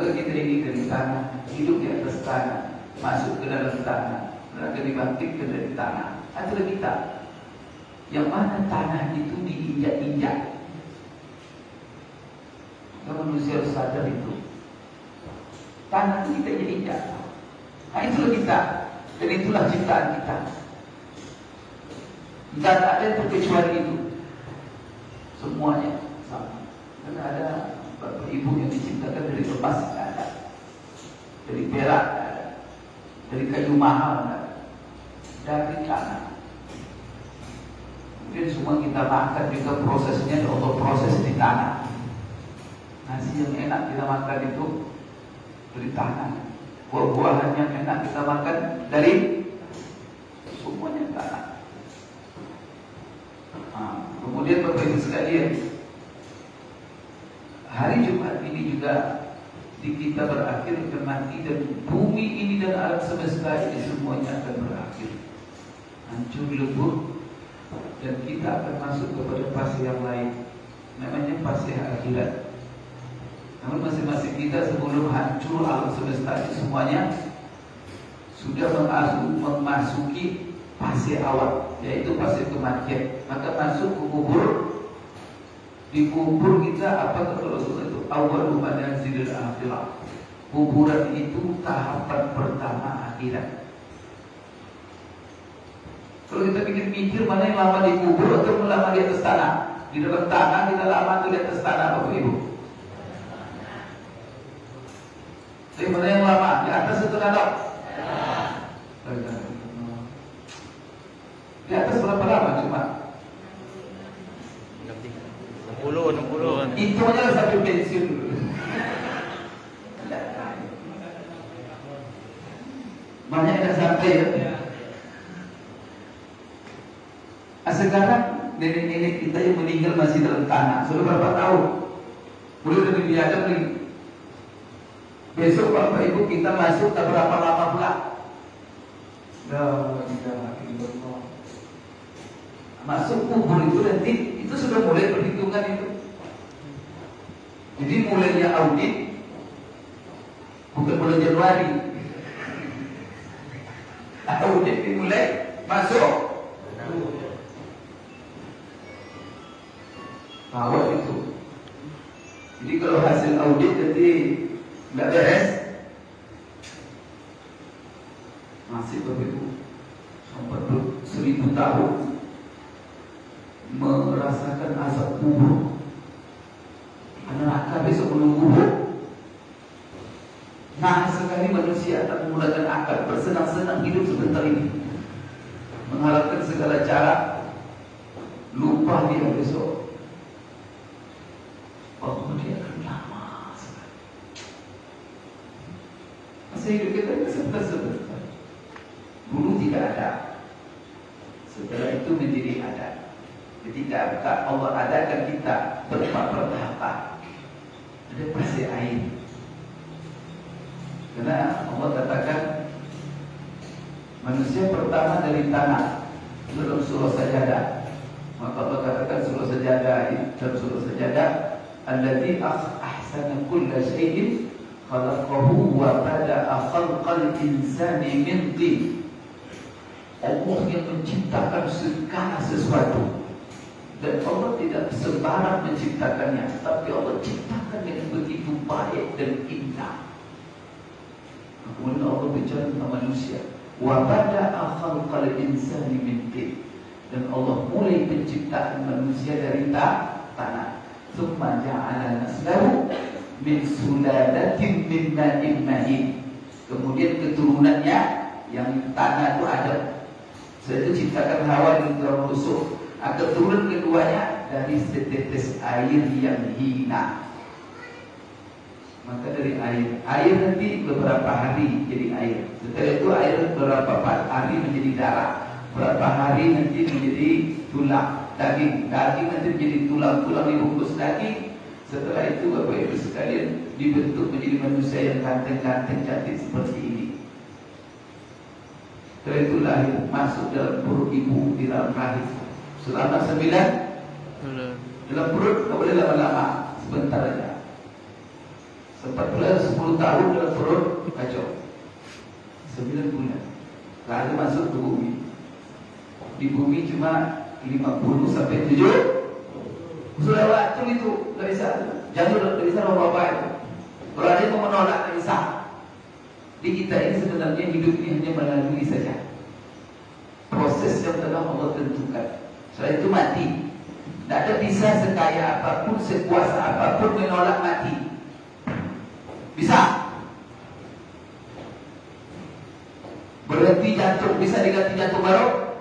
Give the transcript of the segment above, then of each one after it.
Maka kita ini dari tanah, hidup di atas tanah, masuk ke dalam tanah, dan akan dibangkitkan dari tanah. Itulah kita. Yang mana tanah itu diinjak-injak. Kalau manusia harus sadar itu. Tanah itu kita injak. Nah itulah kita. Dan itulah ciptaan kita. Dan tak ada yang terkecuali itu. Semuanya sama. Dan ada bapak ibu yang diciptakan dari emas, tidak ada. Dari perak, tidak ada. Dari kayu mahal, tidak ada. Dari tanah. Kemudian semua kita makan juga prosesnya untuk proses di tanah. Nasi yang enak kita makan itu dari tanah. Buah-buahan yang enak kita makan dari semuanya tanah. Kemudian Bapak Ibu sekalian, hari Jumat ini juga di kita berakhir akan mati, dan bumi ini dan alam semesta ini semuanya akan berakhir, hancur lebur, dan kita akan masuk kepada fase yang lain, namanya fase akhirat. Namun masing-masing kita sebelum hancur alam semesta ini semuanya sudah memasuki fase awal, yaitu fase kematian. Maka masuk ke kubur. Di kubur kita apa kata Rasulullah itu? Awwalu manazilil akhirah. Kuburan itu tahapan pertama akhirat. Kalau kita pikir-pikir mana yang lama di kubur atau lama di atas tanah? Di dalam tanah kita lama atau di atas tanah, Bapak Ibu? Tapi mana yang lama? Di atas atau di dalam? Di atas berapa lama cuma? 60. Itu aja sampai pensiun dulu. Banyak yang sampai ya. Sekarang nenek-nenek kita yang meninggal masih dalam tanah. Sudah berapa tahun? Mulai dari biadab nih. Besok Bapak Ibu kita masuk tak berapa lama pula? Masuk kubur itu nanti itu sudah mulai perhitungan itu. Jadi mulainya audit bukan bulan Januari. Audit dimulai masuk awal itu. Jadi kalau hasil audit nanti nggak beres, masih begitu sampai 1000 tahun merasakan azab kubur. Neraka besok menunggu. Nah sekali manusia tak menggunakan akal, bersenang-senang hidup sebentar ini, mengharapkan segala cara, lupa dia besok bahwa dia akan lama sekali. Masa hidup kita ini sebentar-sebentar. Dulu tidak ada, setelah itu menjadi ada. Ketika Allah adakan kita bertahap, ada fase air. Karena Allah katakan manusia pertama dari tanah dalam surah Sajadah. Maka Allah katakan surah Sajadah dalam surah Sajadah, alladzi ahsana kulla syai'in khalaqahu wa bada'a khalqal insani min tin. Allah yang menciptakan segala sesuatu. Dan Allah tidak sembarang menciptakannya, tapi Allah ciptakan dengan begitu baik dan indah. Kemudian Allah bicara tentang manusia. Wa bada'a khalqal insani min tin. Dan Allah mulai penciptaan manusia dari tanah. Tsumma ja'ala naslahu min sulalatin min ma'in mahin. Kemudian keturunannya yang tanah itu ada. Setelah itu ciptakan Hawa dan dalam rusuk. Akan turun keduanya dari setetes air yang hina. Maka dari air nanti beberapa hari jadi air. Setelah itu air beberapa hari menjadi darah. Beberapa hari nanti menjadi tulang, daging nanti menjadi tulang dibungkus daging. Setelah itu Bapak Ibu sekalian dibentuk menjadi manusia yang ganteng-ganteng cantik seperti ini. Setelah itu lahir, masuk dalam perut ibu di dalam rahim. Selama 9 dalam perut, tak boleh lama-lama, sebentar saja. Sempat pula 10 tahun dalam perut kacau. 9 bulan. Tak ada masuk ke bumi. Di bumi cuma 50 sampai 7. Sudah waktu itu dari sana. Jalur dari sana apa itu. Kalau ada yang mau menolak tak bisa. Di kita ini sebenarnya hidup ini hanya melalui saja proses yang telah Allah tentukan. Setelah itu mati. Tak ada bisa sekaya apapun, sekuasa apapun menolak mati. Bisa. Berhenti jantung bisa diganti jantung baru?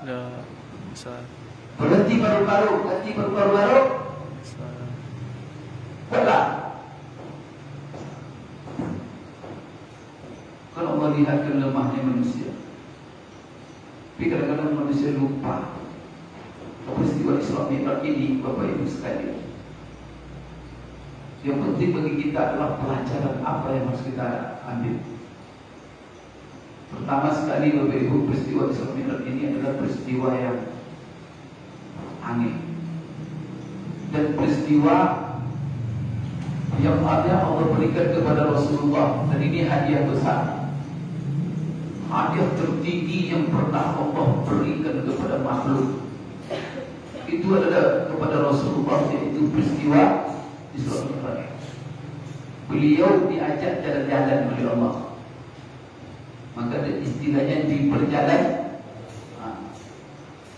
Tidak bisa. Berhenti paru-paru, ganti paru-paru baru? Bisa. Boleh. Kalau melihat lemahnya manusia, tapi kadang-kadang manusia lupa peristiwa Isra Mi'raj ini, Bapak Ibu sekalian. Yang penting bagi kita adalah pelajaran apa yang harus kita ambil. Pertama sekali Bapak Ibu, peristiwa Isra Mi'raj ini adalah peristiwa yang aneh dan peristiwa yang ada Allah berikan kepada Rasulullah, dan ini hadiah besar. Hadiah tertinggi yang pernah Allah berikan kepada makhluk itu adalah kepada Rasulullah, yaitu peristiwa Isra Mi'raj. Beliau diajak jalan-jalan oleh Allah. Maka istilahnya di perjalanan.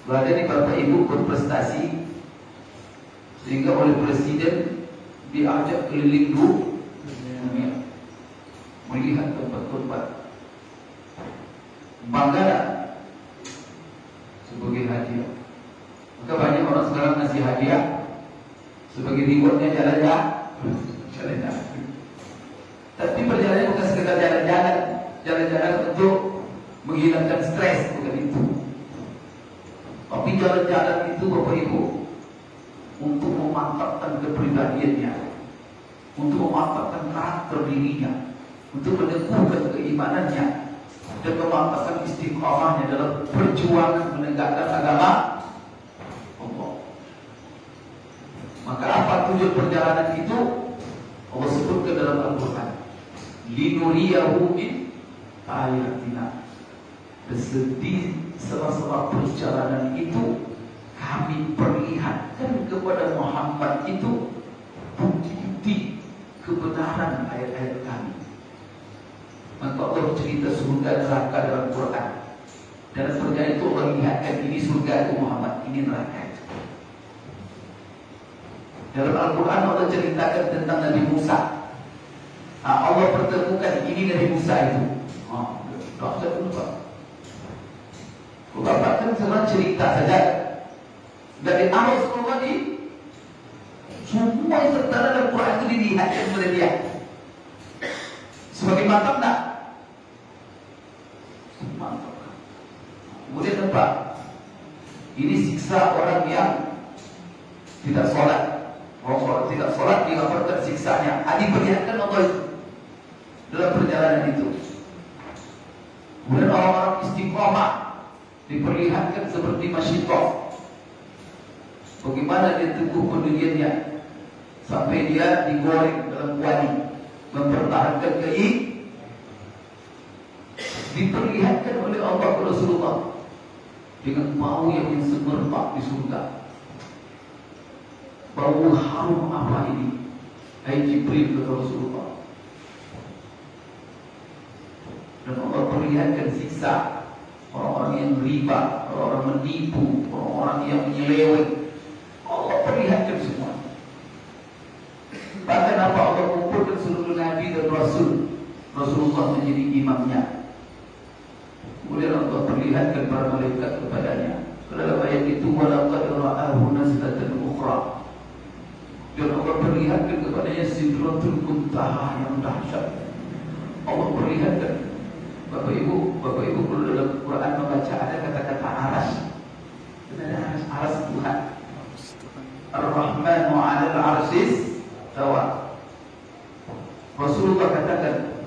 Kalau ada ni Bapak Ibu berprestasi sehingga oleh Presiden diajak keliling dunia melihat tempat-tempat. Bangga tak? Sebagai hadiah. Maka banyak orang sekarang ngasih hadiah sebagai rewardnya jalan-jalan. Tapi perjalanan bukan sekedar jalan-jalan untuk menghilangkan stres, bukan itu. Tapi jalan-jalan itu Bapak Ibu untuk memantapkan kepribadiannya, untuk memantapkan karakter dirinya, untuk meneguhkan keimanannya, dan memantapkan istiqamahnya dalam perjuangan menegakkan agama Allah. Maka apa tujuan perjalanan itu? Allah sebutkan dalam Al-Quran, linuriyahu min ayatina. Di sela-sela perjalanan itu kami perlihatkan kepada Muhammad itu bukti kebenaran ayat-ayat kami. Maka Allah cerita surga neraka dalam Quran. Dalam perjalanan itu Allah lihatkan ini surga itu Muhammad, ini neraka. Dalam Al-Quran Allah ceritakan tentang Nabi Musa. Allah pertemukan ini Nabi Musa itu. Saya lupa. Bapak kan cuma cerita saja. Dari awal semua ini, semua yang tertera dalam Quran itu dilihatkan kepada dia. Sebagai mantap tak? Mantap. Kemudian apa? Ini siksa orang yang tidak sholat. Orang tidak sholat dilaporkan siksanya. Diperlihatkan Allah itu dalam perjalanan itu. Kemudian orang-orang istiqomah diperlihatkan seperti Masyidah. Bagaimana dia teguh pendiriannya sampai dia digoreng dalam wadi, mempertahankan diperlihatkan oleh Allah kepada Rasulullah dengan bau yang semerbak di surga. Bau harum apa ini? Hai Jibril kepada Rasulullah. Dan Allah perlihatkan siksa orang-orang yang riba, orang-orang menipu, orang-orang yang menyeleweng. Allah perlihatkan semua. Bahkan apa Allah kumpulkan seluruh Nabi dan Rasul, Rasulullah menjadi imamnya. Kemudian Allah perlihatkan para malaikat kepadanya. Dalam ayat itu, walaqad ra'ahu nazlatan ukhra. Dan Allah perlihatkan kepadanya Sidratul Muntaha yang dahsyat. Allah perlihatkan. Bapak Ibu kalau dalam Quran membaca ada kata-kata aras. Ada aras Tuhan. Ar-Rahmanu 'alal 'arsyis tawa. Rasulullah katakan,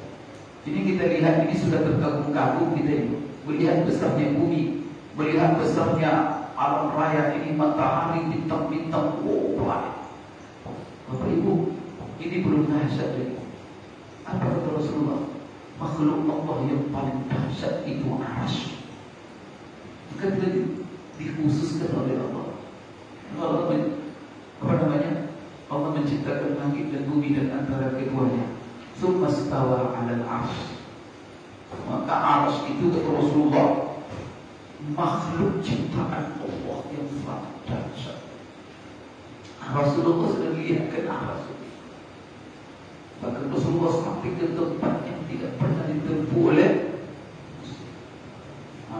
ini kita lihat ini sudah terkagum-kagum kita ini. Melihat besarnya bumi, melihat besarnya alam raya ini, matahari, bintang-bintang. Bapak Ibu, ini belum dahsyat lagi. makhluk Allah yang paling dahsyat itu Arsy. Maka dia dikhususkan oleh Allah. Allah menciptakan langit dan bumi dan antara keduanya. Tsumma stawa 'alal 'arsy. Maka Arsy itu kata Rasulullah, makhluk ciptaan Allah yang sangat dahsyat. Rasulullah sudah lihatkan Arsy. Bahkan Rasulullah sampai ke tempat yang tidak pernah ditempuh oleh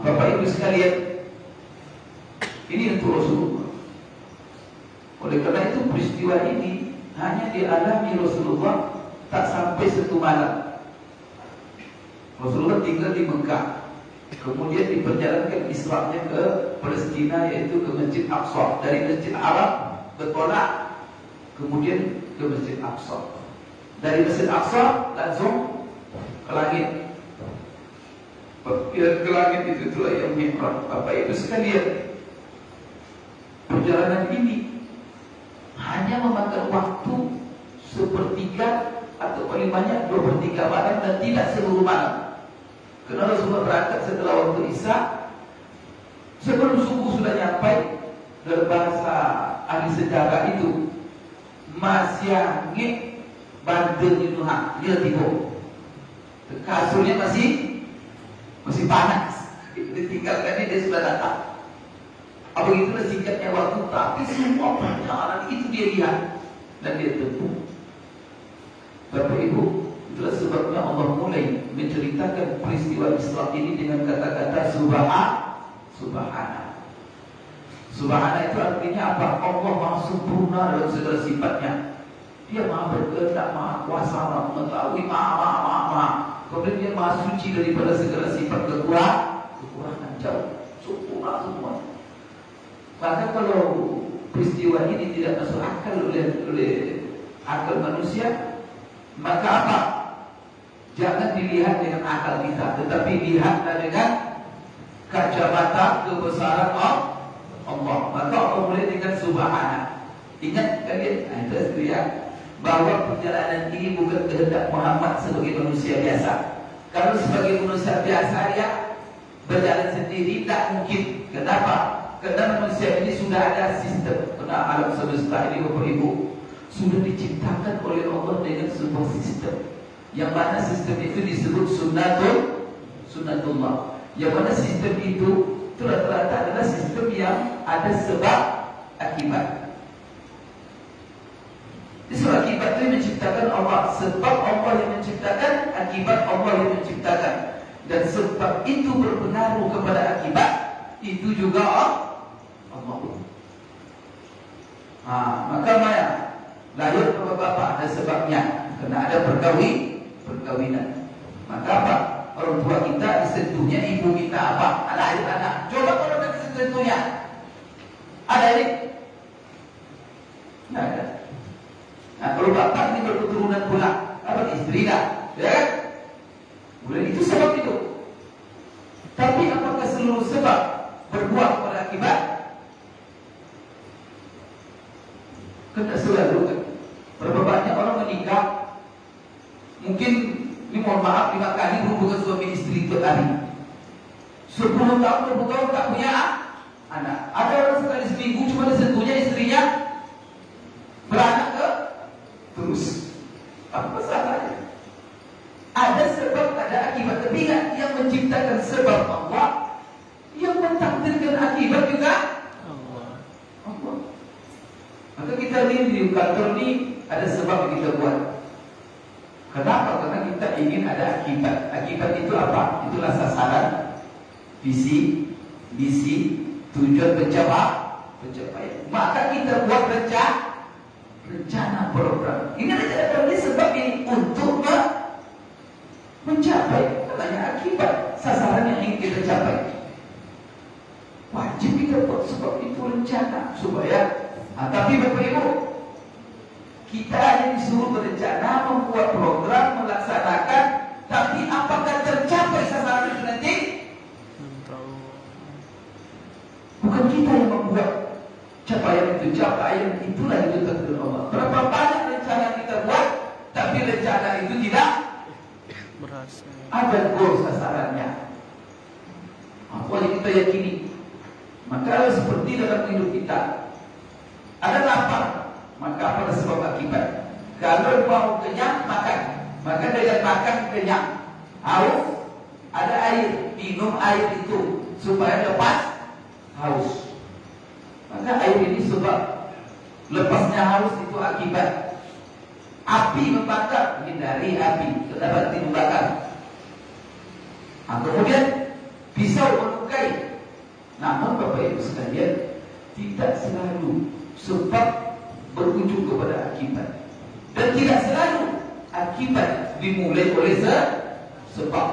Bapak Ibu sekalian. Ini untuk Rasulullah. Oleh karena itu peristiwa ini hanya dialami Rasulullah tak sampai 1 malam. Rasulullah tinggal di Mekah. Kemudian diperjalankan Islamnya ke Palestina, yaitu ke Masjid Aqsa. Dari Masjid Arab bertolak kemudian ke Masjid Aqsa. Dari Masjid Aqsa langsung ke langit. Ke langit itu itulah yang Mi'raj. Bapak Ibu sekalian, perjalanan ini hanya memakan waktu 1/3 atau paling banyak 2/3 malam dan tidak seluruh malam. Kerana Rasulullah berangkat setelah waktu Isya. Sebelum subuh sudah nyampai. Dalam bahasa ahli sejarah itu masyangit bandel di Nuhak. Dia tiba. Kasurnya masih panas. Ditinggalkan dia sudah datang. Begitulah singkatnya waktu, tapi semua perjalanan itu dia lihat dan dia tempuh. Bapak Ibu, itulah sebabnya Allah mulai menceritakan peristiwa Islam ini dengan kata-kata Subhana. Subhana itu artinya apa? Allah Maha Sempurna dalam segala sifatnya. Dia Maha berkehendak, Maha kuasa, Maha mengetahui, Maha. Kemudian dia Maha suci daripada segala sifat kekurangan, jauh, sempurna semua. Maka kalau peristiwa ini tidak masuk akal oleh akal manusia, maka apa? Jangan dilihat dengan akal kita, tetapi lihatlah dengan kacamata kebesaran Allah. Maka Allah mulai dengan Subhana. Ingat kalian, itu ya, bahwa perjalanan ini bukan kehendak Muhammad sebagai manusia biasa. Kalau sebagai manusia biasa dia berjalan sendiri tak mungkin. Kenapa? Karena manusia ini sudah ada sistem. Karena alam semesta ini Bapak Ibu sudah diciptakan oleh Allah dengan sebuah sistem. Yang mana sistem itu disebut sunnatullah. Yang mana sistem itu rata-rata adalah sistem yang ada sebab akibat. Sebab akibat itu menciptakan Allah. Sebab Allah yang menciptakan, akibat Allah yang menciptakan. Dan sebab itu berpengaruh kepada akibat, itu juga Allah. Maka Maya lahir bapak-bapak ada sebabnya, karena ada perkawinan. Maka apa? Orang tua kita disentuhnya ibu kita apa? Lahir anak. Coba kalau ada disentuhnya, ada ini? Tidak ada. Nah, kalau bapak ini berketurunan pula, apa istri dah, ya kan? Boleh itu sebab itu. Tapi apakah seluruh sebab berbuah pada akibat? Tidak selalu kan. Berapa banyak orang menikah, mungkin ini mohon maaf 5 kali berhubungan suami istri itu hari. 10 tahun berhubungan tak punya anak. Ada orang sekali seminggu cuma disentuhnya istrinya beranak ke terus. Apa salahnya? Ada sebab, ada akibat. Tapi yang menciptakan sebab Allah, yang mentakdirkan akibat juga Allah. Maka kita lihat di kantor ini ada sebab yang kita buat. Kenapa? Karena kita ingin ada akibat. Akibat itu apa? Itulah sasaran, visi, tujuan pencapaian. Maka kita buat rencana program. Ini rencana program ini sebab ini untuk mencapai namanya akibat, sasaran yang ingin kita capai. Wajib kita buat sebab itu rencana supaya. Tapi Bapak Ibu, kita hanya disuruh berencana, membuat program, melaksanakan, tapi apakah tercapai sasaran itu nanti? Bukan kita yang membuat capaian itu. Capaian itulah yang ditakdirkan Allah. Berapa banyak rencana kita buat, tapi rencana itu tidak berhasil. ada goal sasarannya. Apa yang kita yakini. Maka seperti dalam hidup kita, ada lapar, maka apa sebab akibat. Kalau mau kenyang, makan. Maka dengan makan kenyang. Haus, ada air, minum air itu supaya lepas haus. Maka air ini sebab, lepasnya haus itu akibat. Api membakar, hindari api, kenapa tidak membakar. Kemudian pisau melukai. Namun Bapak Ibu sekalian, tidak selalu sebab berujung kepada akibat, dan tidak selalu akibat dimulai oleh sebab.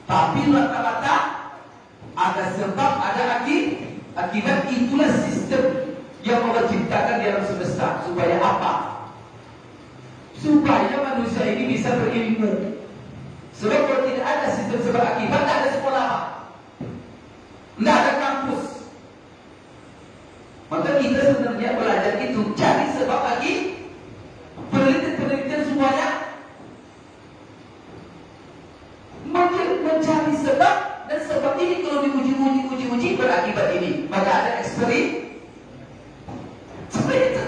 Tapi rata-rata ada sebab, ada akibat. Itulah sistem yang Allah ciptakan di alam semesta. Supaya apa? Supaya manusia ini bisa berilmu. Sebab kalau tidak ada sistem sebab akibat, tidak ada sekolah, tidak ada kampus. Maka kita sebenarnya belajar itu cari sebab lagi. Penelitian semuanya mencari sebab, dan sebab ini kalau diuji berakibat ini. Maka ada eksperimen. Seperti itu.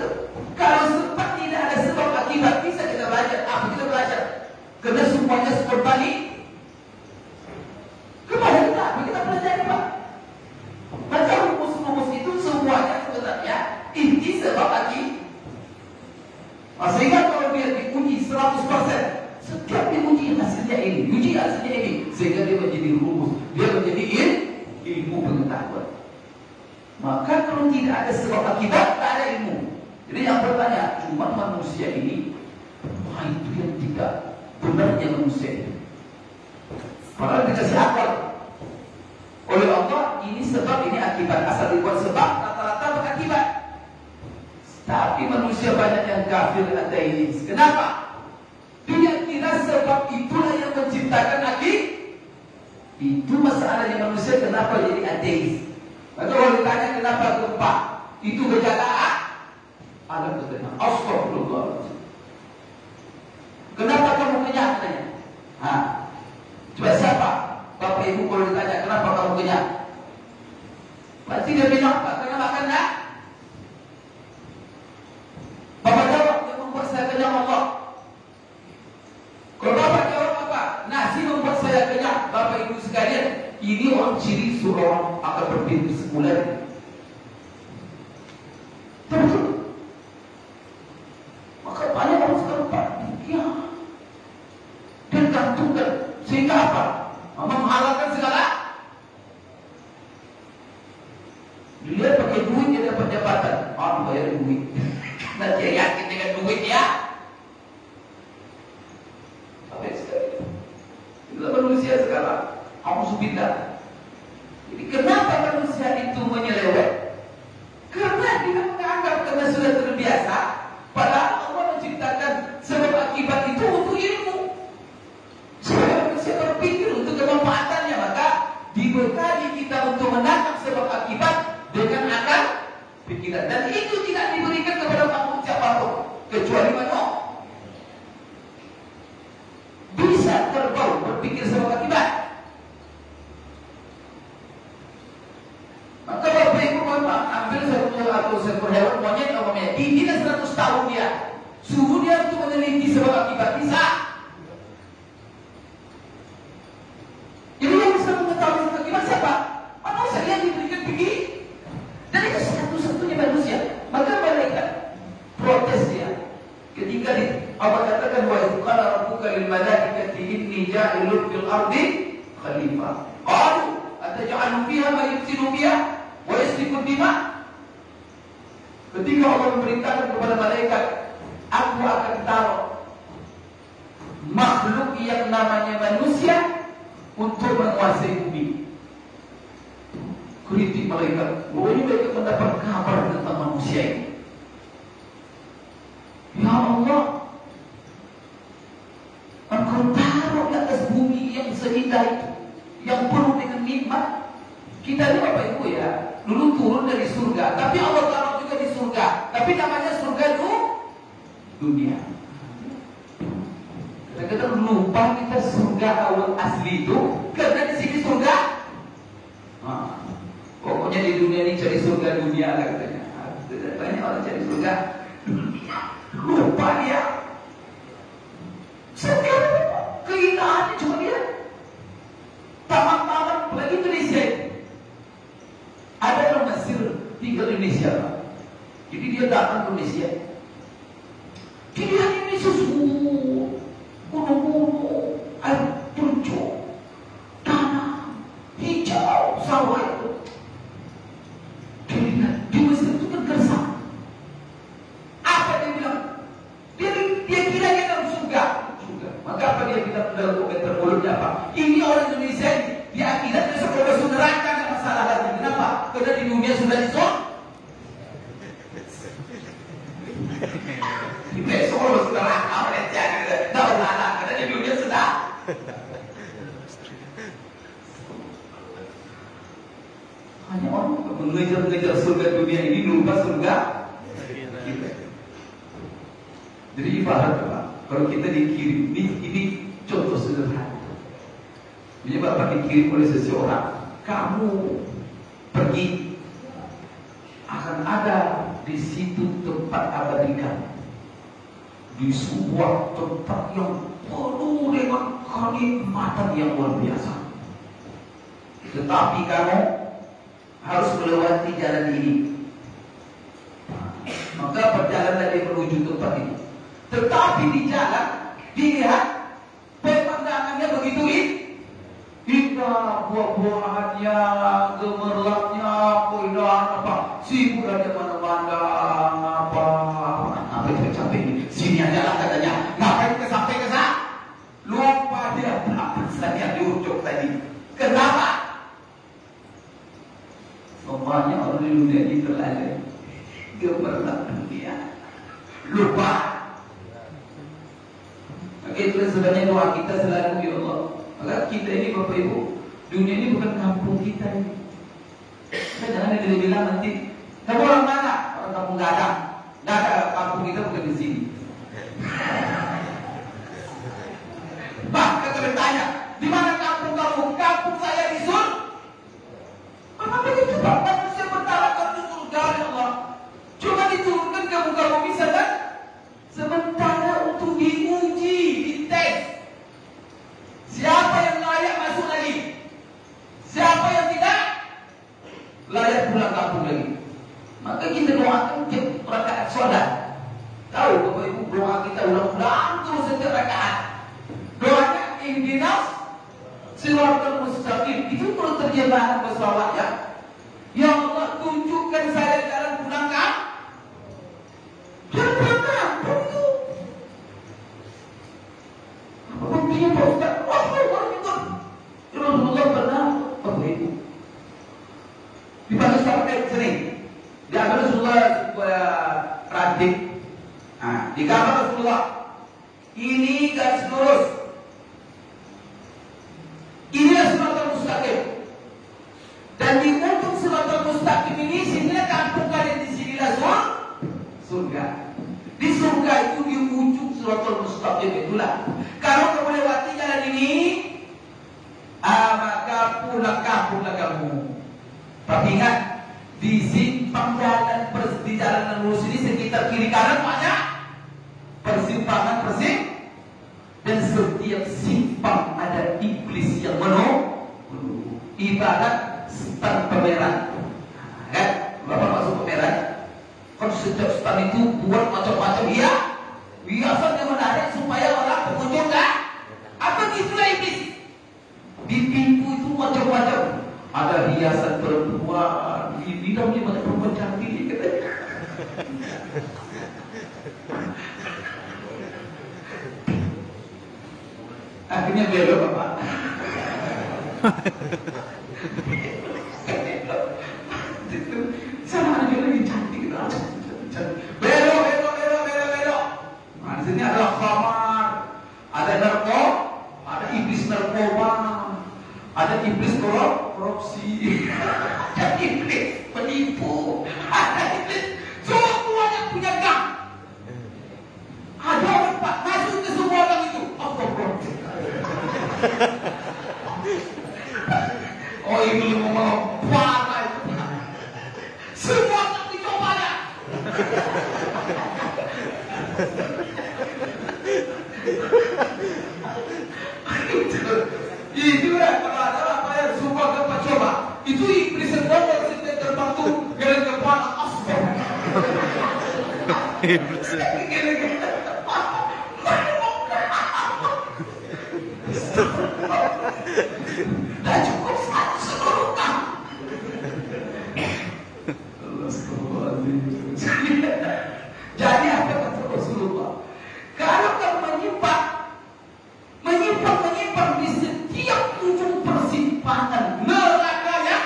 Kalau sebab tidak ada sebab akibat, bisa kita belajar. Apa kita belajar? Karena semuanya spontani. Kepada kita belajar apa? Maka rumus-rumus itu semuanya sebenarnya inti sebab akibat. Sehingga kalau dia diuji 100%, setiap diuji hasilnya ini, sehingga dia menjadi rumus, dia menjadi ilmu pengetahuan. Maka kalau tidak ada sebab akibat, tak ada ilmu. Jadi yang bertanya, cuma manusia ini, itu yang tidak benarnya manusia ini. Padahal dikasih akal oleh Allah, ini sebab, ini akibat. Asal dibuat sebab, rata-rata berakibat. Tapi manusia banyak yang kafir ateis. Kenapa? Dia kira sebab itulah yang menciptakan akibat. Itu masalahnya manusia, kenapa jadi ateis. Maka kalau ditanya kenapa gempa, itu gejala alam ketengah. Astagfirullahaladzim. Kenapa kamu kenyang? Coba siapa? Bapak Ibu kalau ditanya kenapa kamu kenyang, pasti dia bilang, Pak, karena makan dah. Bapak jawab, yang membuat saya kenyang Allah. Kalau Bapak jawab apa? Nasi membuat saya kenyang. Bapak Ibu sekalian, ini orang ciri seorang akan berpikir sekuler. Betul. Maka banyak orang sekarang berpikir dan gantungkan, sehingga apa? Menghalalkan segala. Dia pakai duit, dia dapat jabatan. Bayar duit. Nah, dia yakin dengan duit ya. Sampai sekali. Itulah manusia sekarang. Alhamdulillah. Jadi kenapa manusia itu menyeleweng? Karena dia menganggap karena sudah terbiasa. Padahal Allah menciptakan sebab akibat itu untuk ilmu. Supaya manusia berpikir untuk kemanfaatannya. Maka dibekali kita untuk menangkap sebab akibat dengan akal pikiran. Dan itu tidak diberikan kepada makhluk siapapun kecuali manusia. Bisa terbang berpikir sebab akibat. Maka Bapak Ibu ambil satu seekor hewan monyet umpamanya, tingginya 100 tahun dia, suruh dia untuk meneliti sebab akibat, bisa. Jadi yang bisa mengetahui sebab akibat siapa? Manusia yang diberikan pikir. Dan itu satu-satunya manusia. Maka malaikat protes dia ketika Allah katakan, wa idh qala rabbuka lil malaikati inni ja'ilun fil ardi khalifah. Qalu ataj'alu fiha ma yufsidu fiha wa yasfiku dima. Ketika Allah memerintahkan kepada malaikat, aku akan taruh makhluk yang namanya manusia untuk menguasai bumi. Kritik malaikat, ini mereka mendapat kabar tentang manusia ini. Ya Allah, Engkau taruh di atas bumi yang seindah itu, yang penuh dengan nikmat. Kita ini Bapak Ibu ya, dulu turun dari surga, tapi Allah taruh juga di surga. Tapi namanya surga itu dunia. Kadang-kadang dulu lupa kita surga awal asli itu karena di sini surga. Pokoknya di dunia ini cari surga dunia lah katanya. Banyak orang cari surga. Lupa dia. Surga keindahannya cuma dia. Taman-taman apalagi Indonesia. Ada orang Mesir tinggal di Indonesia. Jadi dia datang ke Indonesia. Pilihan ini susu, gunung-gunung, air terjun, tanah, hijau, sawah itu. Di Mesir itu kan gersang. Apa dia bilang? Dia kira dia dalam surga. Maka apa dia bilang dalam komentar mulutnya apa? Ini orang Indonesia ini, dia akhirat besok kalau masuk neraka ada masalah lagi. Kenapa? Karena di dunia sudah disok. Besok kalau masuk neraka mereka tidak masalah karena di dunia sudah. Hanya orang mengejar-ngejar surga dunia ini lupa surga kita. Jadi ibarat Pak, kalau kita dikirim, ini contoh sederhana. Ini Bapak dikirim oleh seseorang, kamu pergi, akan ada di situ tempat abadi kamu, di sebuah tempat yang penuh dengan kenikmatan yang luar biasa. Tetapi kamu harus melewati jalan ini. Maka perjalanan dia menuju tempat ini. Tetapi di jalan dilihat pemandangannya begitu indah, buah-buahannya, gemerlapnya, keindahan apa, hiburannya mana-mana, apa capek ini. Sini aja lah katanya. Ngapain sampai ke sana? Lupa dia berapa saja di ujung tadi. Kenapa? Rupanya orang di dunia ini terlalu gemerlap dunia. Lupa. Maka itu sebenarnya doa kita selalu, ya Allah. Maka kita ini Bapak Ibu, dunia ini bukan kampung kita ini. Kita jangan bilang nanti, kamu orang mana? Orang kampung Gadang. Nggak ada, kampung kita bukan di sini. Bahkan kita bertanya, di mana kampung kamu? Kampung saya di Sur. Apa begitu Pak? Manusia bertarakan di surga, ya Allah. Cuma diturunkan ke muka bumi saja. Sementara untuk diuji, dites. Siapa yang layak masuk lagi? Siapa yang tidak layak pulang kampung lagi? Maka kita doakan rakaat sholat. Tahu Bapak Ibu, doa kita ulang-ulang terus setiap rakaat. Doanya ihdinas siratal mustaqim. Itu perlu terjemahan bahasa Arab ya. Ya Allah, tunjukkan saya jalan pulang kampung. Jalan pulang kampung itu. Apa buktinya Pak Ustaz? Wah, orang itu Rasulullah pernah Bapak Ibu di Pakistan sering diambil Rasulullah supaya radik. Nah, di kamar Rasulullah ini garis lurus. Inilah siratal mustaqim. Dan di ujung siratal mustaqim ini sinilah kampung kalian, di sinilah surga. Di surga itu di ujung siratal mustaqim itulah. Kalau kamu lewati jalan ini, maka pulang kampunglah kamu. Tapi ingat, di simpang jalan, di jalan lurus ini sekitar kiri kanan banyak persimpangan dan setiap simpang ada iblis yang menunggu. Ibarat stan pameran, kan? Bapak masuk pameran, kan setiap stan itu buat macam-macam, iya. Biasanya menarik supaya orang pengunjung kan? Apa itulah iblis? Di pintu itu macam-macam. Ada hiasan perempuan, di dalamnya banyak perempuan cantik, katanya. Akhirnya belok Bapak. Sana ada lagi cantik, belok. Nah, di sini ada khamar, ada narko, ada iblis narkoba, ada iblis korupsi, ada iblis penipu, ada iblis semuanya punya gang. Ada orang Pak masuk ke semua orang itu. Oh ini mau puasa itu. Semua tak dicobanya. Itu lah kalau ada apa yang suka dapat coba. Itu iblis sedang sedang terbang tu gerak kepala asal. Iblis. Dah cukup satu seluruhkan. Jadi apa kata Rasulullah? Kalau kamu menyimpang di setiap ujung persimpangan neraka yang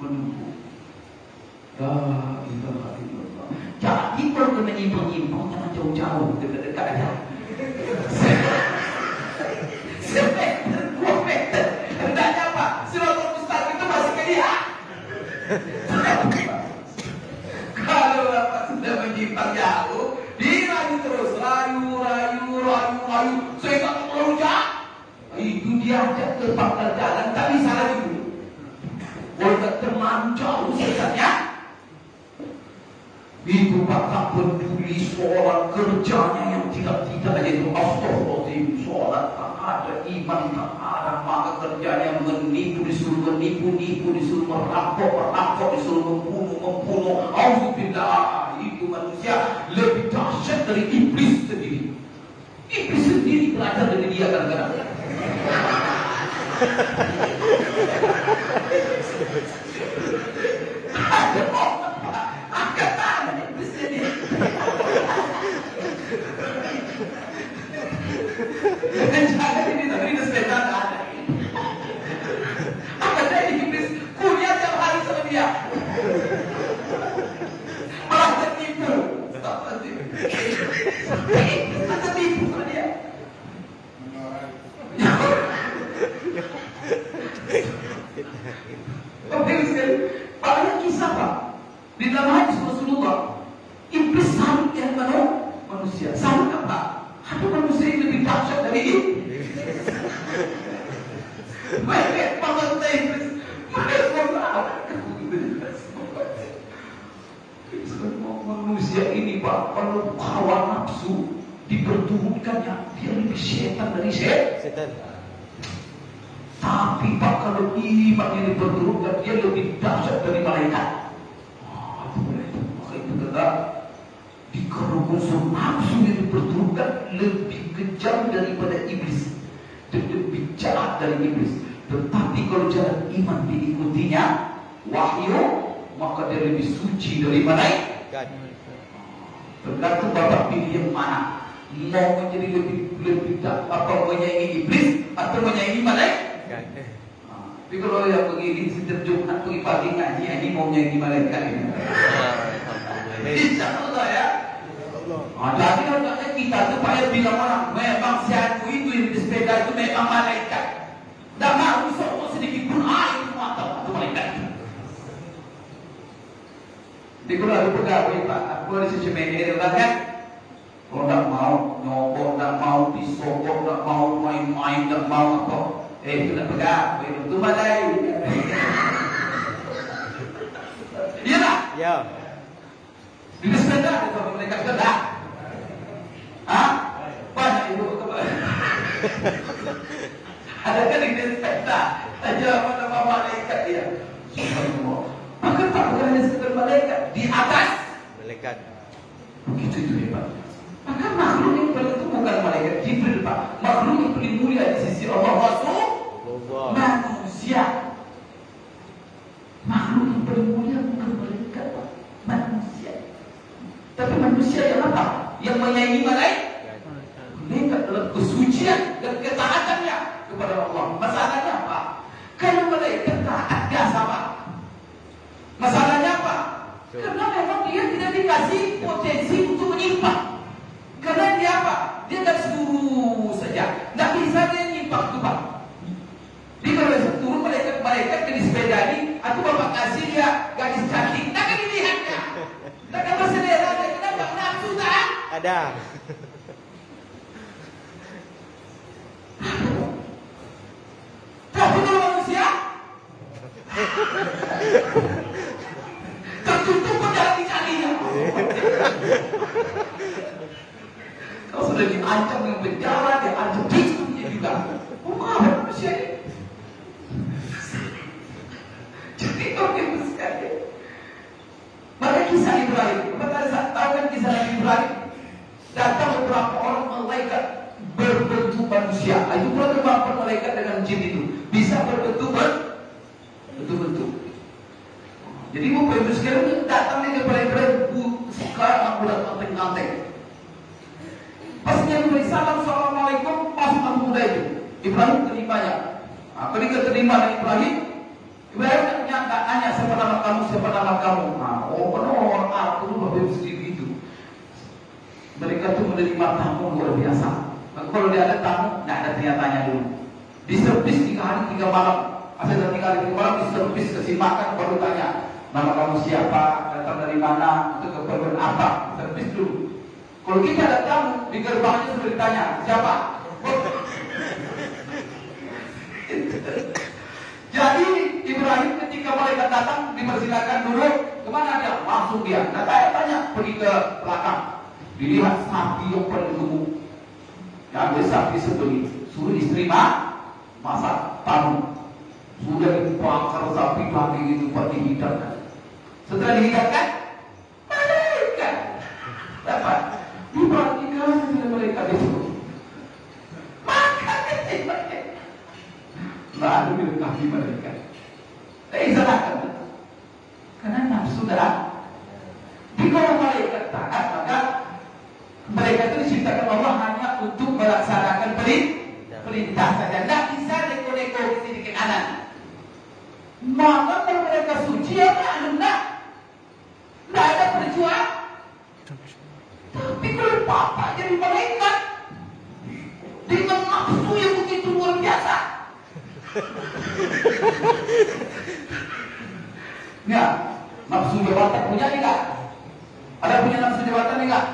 menunggu. La ilaha illallah. Jadi kalau menyimpang jangan jauh-jauh, dekat-dekat aja. Semeter, 2 meter. Hendaknya apa? Siratul mustaqim itu masih kelihatan. Kalau Bapak sudah menyimpang jauh, dirayu terus, rayu. Saya tak mau jauh. Itu diajak ke pangkal jalan, tak bisa lagi dulu. Kalau terlalu jauh sebenarnya, itu Pak tak peduli seorang kerjanya yang tidak yaitu astagfirullahaladzim, sholat tak ada, iman tak ada, maka kerjanya menipu, disuruh menipu, disuruh merampok, disuruh membunuh. Auzubillah, itu manusia lebih dahsyat dari iblis sendiri. Iblis sendiri belajar dari dia kadang-kadang. Jangan ini tapi ini setan ada. Ada iblis kuliah tiap hari sama dia. Malah tertipu. Tertipu sama dia. Oke sekali. Banyak kisah Pak. Di dalam hadis Rasulullah, iblis salut yang manusia. Salut apa? Ada manusia yang lebih dahsyat dari ini. Mereka mengata iblis. Manusia ini Pak, kalau hawa nafsu diperturunkannya, dia lebih setan dari setan. Tapi Pak, kalau iman yang diperturunkan, dia lebih dahsyat dari malaikat. Maka itu kata dikarenakan nafsu yang diperturunkan lebih kejam daripada iblis, lebih jahat dari iblis. Tetapi kalau jalan iman diikutinya wahyu, maka dia lebih suci dari malaikat. Tergantung Bapak pilih yang mana, mau menjadi lebih menyayangi iblis atau menyayangi malaikat. Tapi kalau yang begini setiap Jumat pergi pagi ngaji, ini mau menyayangi malaikat ini. Insya Allah ya. Jadi kalau kita supaya bilang orang memang si aku itu yang di sepeda itu memang malaikat. Dan mau sokong sedikit pun itu mata itu malaikat. Jadi kalau ada pegawai Pak, aku ada sejenis kan. Kalau tak mau nyokok, tak mau disokok, tak mau main-main, tak mau apa. Itu nak pegawai itu badai. Iya tak? Ya. Di sepeda ada sama mereka sepeda. Hah? Banyak ibu kepala. Ada kan di sepeda. Aja nama malaikat dia. Subhanallah. Maka tak bukan hanya sekedar malaikat, di atas Malaikat. begitu itu hebat. Maka makhluk yang paling itu bukan malaikat Jibril Pak. Makhluk yang paling mulia di sisi Allah manusia. Makhluk yang paling mulia bukan malaikat Pak, manusia. Tapi manusia yang apa? Yang menyayangi malaikat. Malaikat dalam kesucian dan ketaatannya kepada Allah. Masalahnya apa? Kalau malaikat taat dia sama. Masalahnya apa? Karena memang dia tidak dikasih potensi untuk menyimpang. Karena dia apa? Dia tak suruh saja. Tak bisa manusia. Itu pula kemampuan malaikat dengan jin itu bisa berbentuk. Jadi Bapak Ibu sekalian datang nih kepada Ibrahim, sekarang aku datang nganteng. Pas dia beri salam assalamualaikum, pas anak muda itu Ibrahim terimanya. Ketika terima dari Ibrahim nanya siapa nama kamu. Orang Arab itu Bapak Ibu segitu. Mereka tuh menerima tamu luar biasa. Kalau dia ada tamu, nggak ada tanya-tanya dulu. Diservis 3 hari 3 malam. Asal 3 hari 3 malam diservis, kasih makan, baru tanya nama kamu siapa, datang dari mana, untuk keperluan apa, servis dulu. Kalau kita ada tamu di gerbangnya sudah ditanya siapa. Jadi Ibrahim ketika mereka datang dipersilakan dulu, kemana dia? Langsung dia. Nah tanya pergi ke belakang. Dilihat sapi yang paling gemuk. Yang ada sapi sebeli, suruh istri masak tamu. Sudah dibakar sapi lagi gitu, buat dihidangkan. Setelah dihidangkan, malaikat dapat diperhatikan oleh malaikat itu. Makan malaikat. Lalu dilengkapi malaikat. Tapi salahkan, karena nafsu darah. Jika malaikat taat, maka mereka itu diciptakan Allah hanya untuk melaksanakan perintah saja. Tidak bisa neko-neko sedikit anak. Maka kalau mereka suci apa? Tidak ada perjuangan. Tapi kalau Papa jadi malaikat dengan nafsu yang begitu luar biasa. Ya, nafsu jabatan punya enggak? Ada punya nafsu jabatan enggak?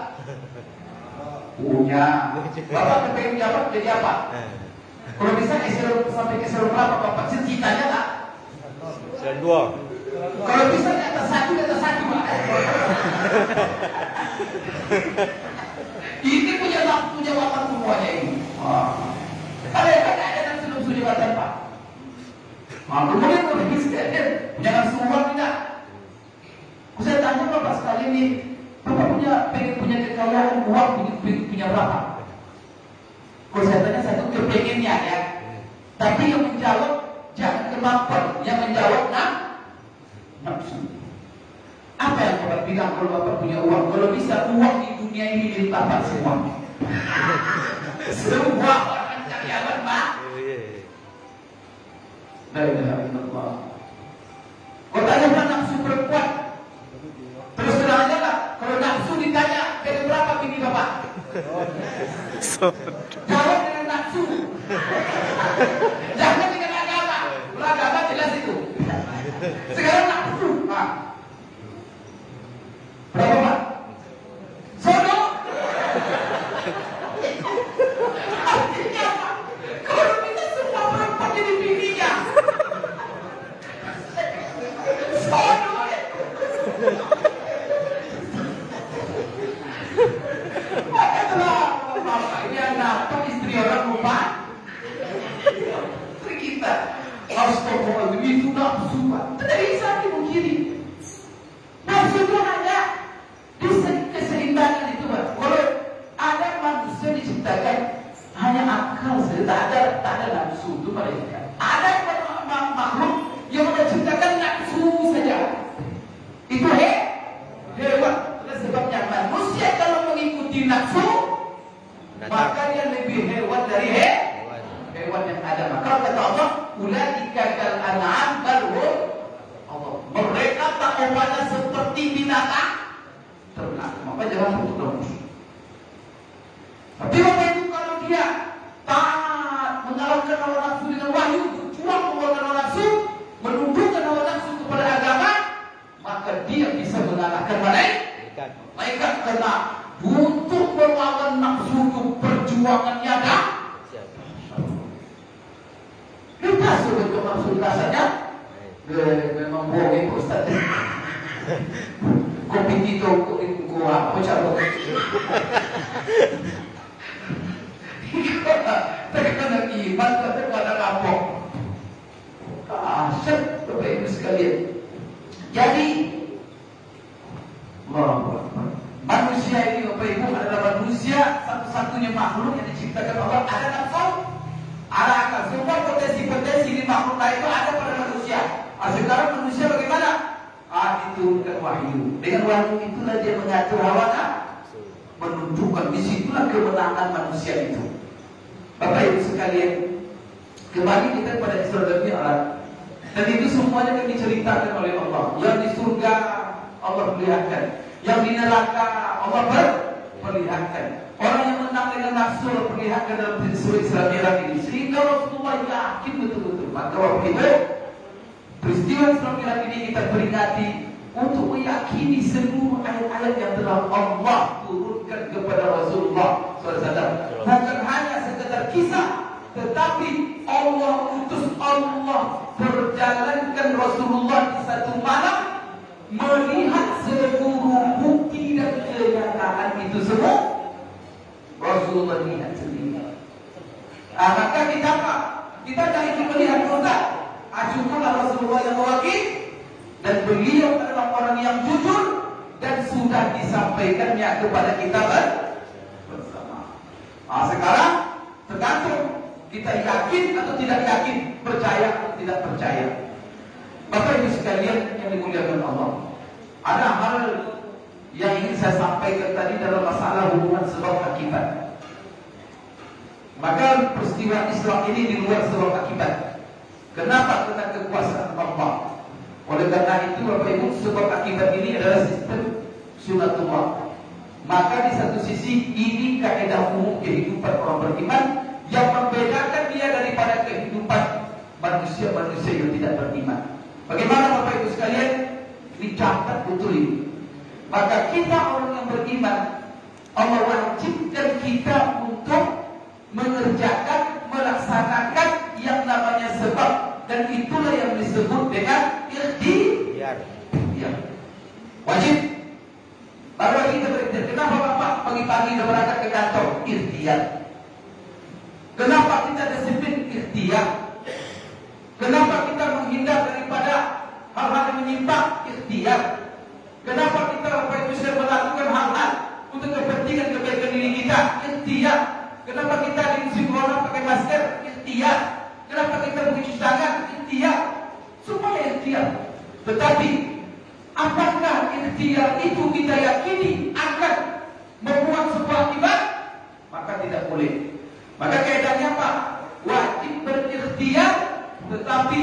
Punya. Bapak kepengen jabat jadi apa? Kalau bisa sampai ke eselon berapa Bapak? Cita-citanya enggak? Eselon 2. Kalau bisa di atas satu Pak. Ini punya nafsu jabatan semuanya ini. Kalau ada nafsu jabatan Pak. Kemudian kalau bisa punya nafsu uang enggak? Saya tanya Bapak sekali ini, Bapak pengen punya kekayaan uang punya berapa? Kalau saya tanya saya tuh kepengennya ya. Tapi yang menjawab jangan kemampuan, yang menjawab nafsu. Apa yang Bapak bilang kalau Bapak punya uang? Kalau bisa uang di dunia ini milik Bapak semua. Semua orang cari apa Pak? La ilaha illallah. Kau tanya nafsu perempuan. Terus terang aja lah. Kalau nafsu ditanya dari berapa bini Bapak? Jawab dengan nafsu. Jangan dengan agama. Kalau agama jelas itu. Sekarang nafsu. Berapa Pak? Sono. Artinya apa? Kalau kita semua perempuan jadi bininya. Sono. Bapak ini anak istri orang rumah. Istri kita. Astagfirullah, itu nafsu Pak. Tidak bisa dipungkiri. Nafsu itu hanya keseimbangan itu Pak. Kalau ada manusia diciptakan hanya akal saja, tak ada nafsu itu mereka. Ada makhluk yang diciptakan nafsu saja. Itu hewan. Sebabnya manusia kalau mengikuti nafsu, maka dia lebih hewan dari hewan yang ada. Maka kata Allah, ulaika kal an'am bal hum Allah. Mereka takwanya seperti binatang ternak. Maka jangan tertutup. Tapi Bapak Ibu kalau dia taat mengalahkan hawa nafsu dengan wahyu, berjuang mengalahkan hawa nafsu, menundukkan hawa nafsu kepada agama, maka dia bisa mengalahkan malaikat karena untuk melawan nafsu itu perjuangannya ada. Kita sudah ke nafsu rasanya. Memang bohong Ustaz. Kopi kita kau apa cara? Terkena iman, terkena kapok. Asyik Bapak Ibu sekalian. Jadi manusia ini Bapak Ibu adalah manusia satu-satunya makhluk yang diciptakan Allah ada nafsu. wahyu. Dengan wahyu itulah dia mengatur hawa nafsu, menunjukkan disitulah kemenangan manusia itu. Bapak Ibu sekalian, kembali kita pada Isra dan Mi'raj. Dan itu semuanya kami ceritakan oleh Allah. Yang di surga Allah perlihatkan, yang di neraka Allah perlihatkan. Orang yang menang dengan nafsu Allah perlihatkan dalam surah Isra Mi'raj ini. Sehingga Rasulullah yakin betul-betul. Maka waktu itu peristiwa Isra Mi'raj ini kita peringati untuk meyakini seluruh ayat-ayat yang telah Allah turunkan kepada Rasulullah SAW. Bukan hanya sekedar kisah, tetapi Allah utus, Allah perjalankan Rasulullah di satu malam melihat seluruh bukti dan kenyataan itu semua. Rasulullah lihat sendiri. Maka kita apa? Kita tak ingin melihat Ustaz. Cukuplah Rasulullah yang mewakili, dan beliau adalah orang yang jujur dan sudah disampaikannya kepada kita bersama. Sekarang tergantung kita yakin atau tidak yakin, percaya atau tidak percaya. Bapak Ibu sekalian yang dimuliakan Allah, ada hal yang ingin saya sampaikan tadi dalam masalah hubungan sebab akibat. Maka peristiwa Isra ini di luar sebab akibat. Kenapa? Karena kekuasaan Allah. Oleh karena itu Bapak Ibu, sebab akibat ini adalah sistem sunatullah. Maka di satu sisi ini kaidah umum kehidupan orang beriman yang membedakan dia daripada kehidupan manusia-manusia yang tidak beriman. Bagaimana Bapak Ibu sekalian? Dicatat betul ini. Maka kita orang yang beriman, Allah wajibkan kita untuk mengerjakan, melaksanakan yang namanya sebab, dan itulah yang disebut dengan ikhtiar. Wajib. Baru kita berikhtiar. Kenapa Bapak pagi-pagi sudah berangkat ke kantor? Ikhtiar. Kenapa kita disiplin? Ikhtiar. Kenapa kita menghindar daripada hal-hal yang menyimpang? Ikhtiar. Kenapa kita Bapak Ibu sudah melakukan hal-hal untuk kepentingan kebaikan diri kita? Ikhtiar. Kenapa kita di musim corona pakai masker? Ikhtiar. Kenapa kita mencuci tangan? Ikhtiar. Semua ikhtiar. Tetapi apakah ikhtiar itu kita yakini akan membuat sebuah akibat? Maka tidak boleh. Maka kaidahnya apa? Wajib berikhtiar, tetapi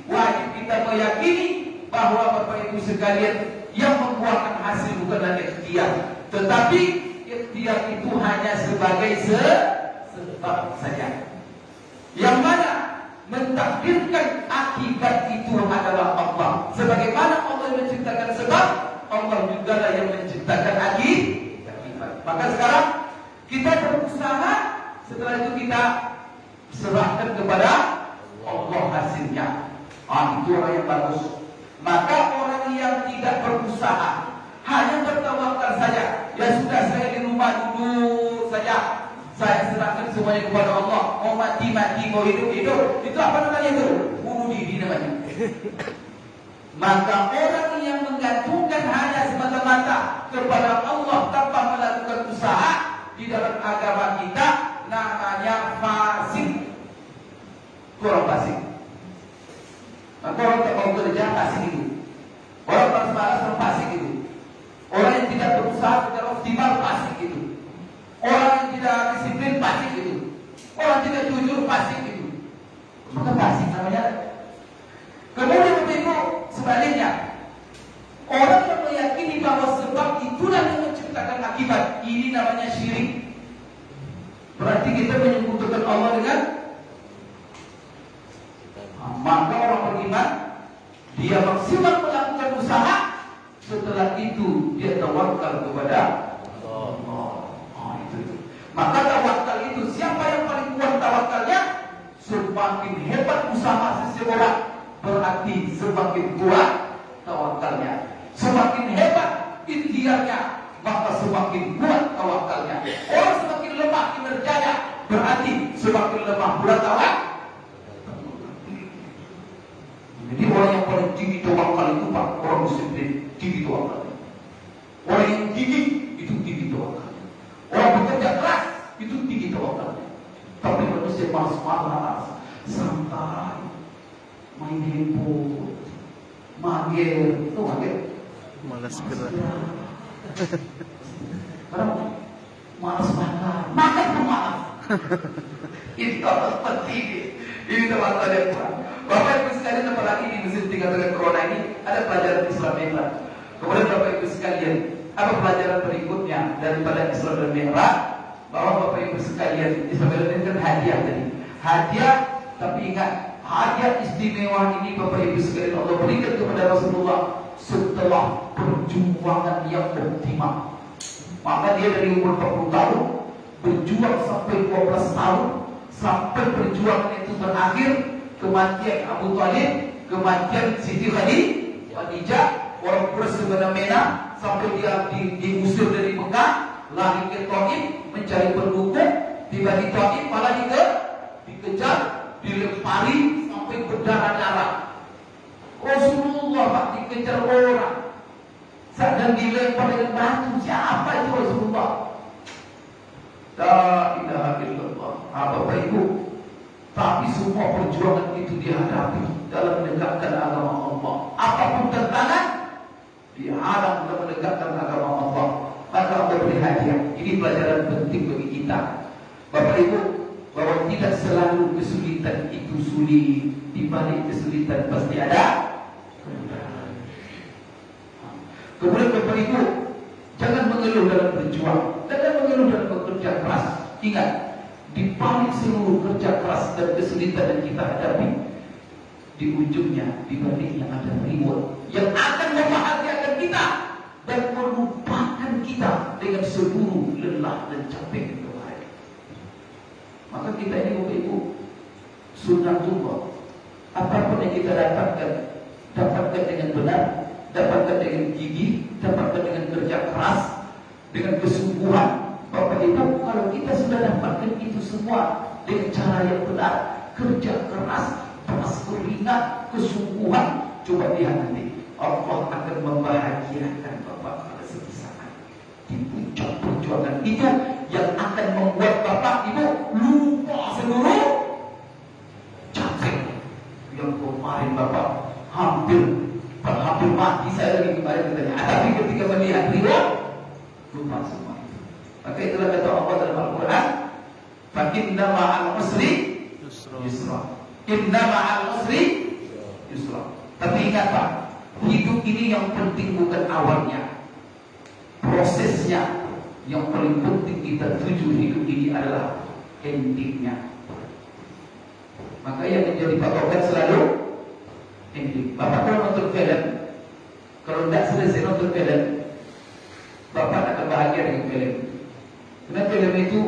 wajib kita meyakini bahwa Bapak Ibu sekalian yang membuahkan hasil bukanlah ikhtiar, tetapi ikhtiar itu hanya sebagai sebab saja. Yang mana mentakdirkan akibat itu adalah Allah. Sebagaimana Allah yang menciptakan sebab, Allah juga lah yang menciptakan akibat. Maka sekarang kita berusaha, setelah itu kita serahkan kepada Allah hasilnya. Itu orang yang bagus. Maka orang yang tidak berusaha, hanya bertawakal saja, ya sudah saya di rumah dulu saja, saya serahkan semuanya kepada Allah. Mau mati, mau hidup. Itu apa namanya itu? Bunuh diri namanya. Maka orang yang menggantungkan hanya semata-mata kepada Allah tanpa melakukan usaha di dalam agama kita, namanya fasik. Kurang fasik. Maka orang tak mau kerja fasik itu. Orang malas-malas fasik itu. Orang yang tidak berusaha secara optimal fasik itu. Orang yang tidak disiplin fasik itu. Orang tidak jujur fasik itu. Maka fasik namanya. Kemudian Bapak Ibu sebaliknya, orang yang meyakini bahwa sebab itulah yang menciptakan akibat, ini namanya syirik. Berarti kita menyekutukan Allah dengan. Maka orang beriman, dia maksimal melakukan usaha, setelah itu dia tawakal kepada Allah. Maka tawakal itu, siapa yang paling kuat tawakalnya? Semakin hebat usaha seseorang, berarti semakin kuat tawakalnya. Semakin hebat ikhtiarnya, maka semakin kuat tawakalnya. Orang semakin lemah kinerjanya, berarti semakin lemah pula tawakal. Jadi orang yang paling tinggi tawakal itu Pak, orang disiplin tinggi tawakal. Orang yang tinggi itu tinggi tawakal. Orang bekerja keras itu tinggi tawakal. Tapi manusia malas-malas, santai, main handphone, mager, itu mager. Malas gerak. Orang malas makan pun malas. Ini kalau seperti ini teman-teman yang kurang. Bapak Ibu sekalian, apalagi di musim 3 bulan corona ini ada pelajaran Islam Mi'raj. Kemudian Bapak Ibu sekalian, apa pelajaran berikutnya daripada Islam dan Mi'raj? Bahwa Bapak Ibu sekalian, Islam Mi'raj ini kan hadiah tadi. Hadiah, tapi ingat, hadiah istimewa ini Bapak Ibu sekalian Allah berikan kepada Rasulullah setelah perjuangan yang optimal. Maka dia dari umur 40 tahun berjuang sampai 12 tahun, sampai perjuangan itu berakhir. Kematian Abu Thalib, kematian Siti Khadijah, orang Quraisy semena-mena, sampai dia diusir dari Mekah, lari ke Taif mencari pendukung. Tiba di Taif malah dikejar, dilempari sampai berdarah-darah. Rasulullah Pak dikejar orang, dan dilempar dengan batu. Siapa itu Rasulullah? La ilaha illallah. Bapak Ibu, tapi semua perjuangan itu dihadapi dalam menegakkan agama Allah. Apapun tantangan, dihalang dalam menegakkan agama Allah. Maka Allah beri hadiah. Ini pelajaran penting bagi kita, Bapak Ibu, bahwa tidak selalu kesulitan itu sulit. Di balik kesulitan pasti ada kemudahan. Kemudian Bapak Ibu, jangan mengeluh dalam berjuang, jangan mengeluh dalam bekerja keras. Ingat, di balik seluruh kerja keras dan kesulitan yang kita hadapi, di ujungnya, di baliknya ada reward yang akan membahagiakan kita dan melupakan kita dengan seluruh lelah dan capek yang kemarin. Maka kita ini Bapak Ibu, sunnatullah, apapun yang kita dapatkan dengan benar, dapatkan dengan gigih, dapatkan dengan kerja keras, dengan kesungguhan. Bapak Ibu, kalau kita sudah dapatkan itu semua dengan cara yang benar, kerja keras, peras keringat, kesungguhan, coba lihat nanti Allah akan membahagiakan Bapak pada suatu saat. Di puncak perjuangan itu yang akan membuat Bapak Ibu lupa seluruh capek yang kemarin Bapak hampir mati. Saya lagi kemarin katanya, tapi ketika melihat reward, lupa semua. Maka itulah kata Allah dalam Al-Quran, fa inna ma'al usri yusra. Inna ma'al usri yusra. Tapi ingat Pak, hidup ini yang penting bukan awalnya, prosesnya yang paling penting. Kita tuju hidup ini adalah endingnya. Maka yang menjadi patokan selalu ending. Bapak kalau nonton film, kalau tidak selesai nonton film, Bapak akan bahagia dengan film. Karena film itu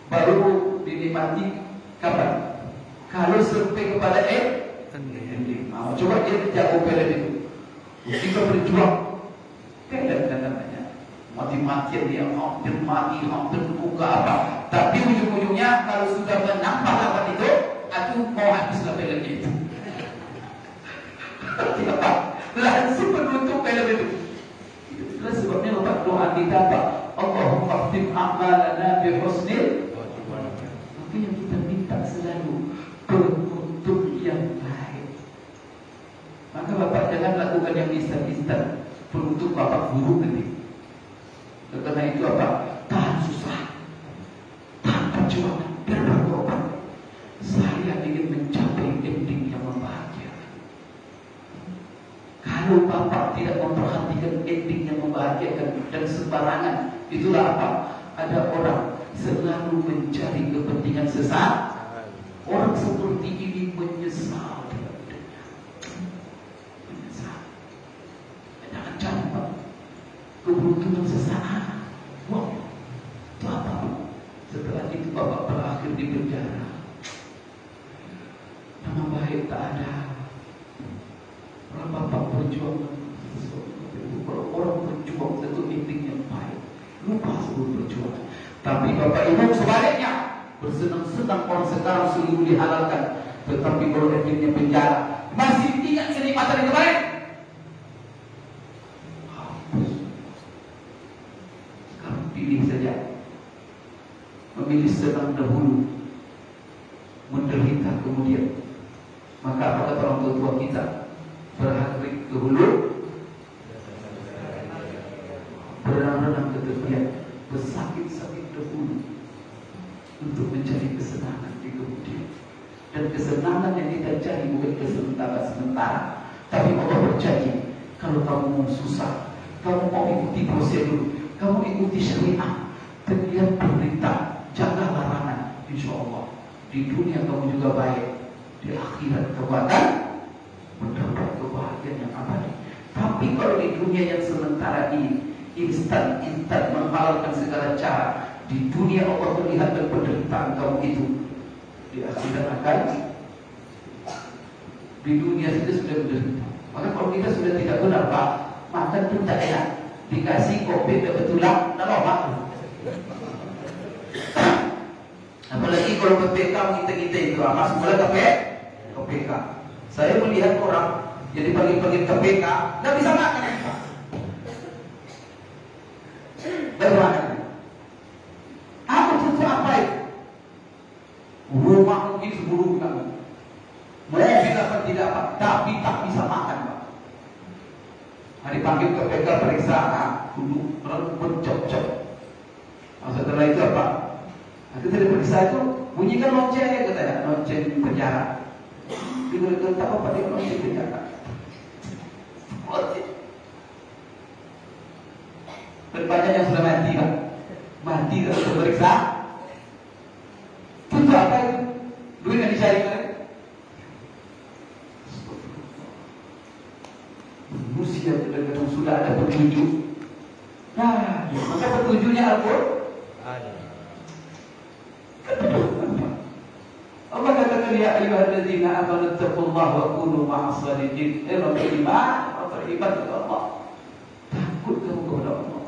baru dinikmati kapan? Kalau sampai kepada ending. Coba dia jago film itu, kita berjuang, film dan namanya mati-matian, dia hampir mati, hampir buka apa. Tapi ujung-ujungnya kalau sudah menang pahlawan itu, aku mau habislah film itu. Langsung menutup film itu. Itulah sebabnya Bapak doa kita Pak, Allahumma khtim a'malana bi husnil. Maka yang kita minta selalu penutup yang baik. Maka Bapak jangan lakukan yang instan-instan, penutup Bapak buruk nanti. Karena itu apa? Tahan susah, tahan perjuangan, biar berkorban. Saya ingin mencapai ending yang membahagiakan. Kalau Bapak tidak memperhatikan ending yang membahagiakan dan sembarangan, itulah apa? Ada orang selalu mencari kepentingan sesaat. Orang seperti ini menyesal. Menyesal. Jangan cari Pak keberuntungan sesaat. Wah, itu apa? Setelah itu Bapak berakhir di penjara. Nama baik tak ada. Kalau Bapak berjuang, kalau orang berjuang tentu ending yang baik, lupa sebelum berjuang. Tapi Bapak Ibu sebaliknya, bersenang-senang orang sekarang seluruh dihalalkan, tetapi kalau endingnya penjara, masih ingat kenikmatan yang kemarin. Sekarang pilih saja, memilih senang dahulu, menderita kemudian. Maka apa kata orang tua kita? Berhari ke hulu, Dan kesenangan yang kita cari bukan sementara, tapi Allah berjanji, kalau kamu mau susah, kamu mau ikuti prosedur, kamu ikuti syariat, terlihat perintah, jaga larangan, insya Allah di dunia kamu juga baik, di akhirat kamu akan mendapat kebahagiaan yang abadi. Tapi kalau di dunia yang sementara ini, instan menghalalkan segala cara, di dunia Allah melihat dan penderitaan kamu itu, di akhirat akan, di dunia sudah menderita. Maka kalau kita sudah tidak benar, Pak, makan pun tak enak, dikasih kopi kebetulan, tak lama. Apalagi kalau PPK kita itu, masuk mulai KPK. Saya melihat orang jadi pagi-pagi KPK, nggak bisa makan, Pak. Bagaimana? Apa sesuatu apa itu? Rumah mungkin sebelum kamu, mobil apa tidak apa, tapi tak bisa makan, Pak. Hari panggil KPK periksa, duduk bercocok. Setelah itu apa? Ketika diperiksa itu bunyikan lonceng, katanya lonceng penjara. Dia tak apa dia lonceng penjara. Dan banyak yang sudah mati, Pak. Mati kalau diperiksa. Itu apa itu? Duit yang dicari kan? Manusia sudah ada petunjuk. Nah, maka petunjuknya Al-Quran. Allah katakan, ya ayyuhalladzina amanu taqullaha wa kunu ma'as shadiqin. Orang beriman kepada Allah, takut kamu kepada Allah.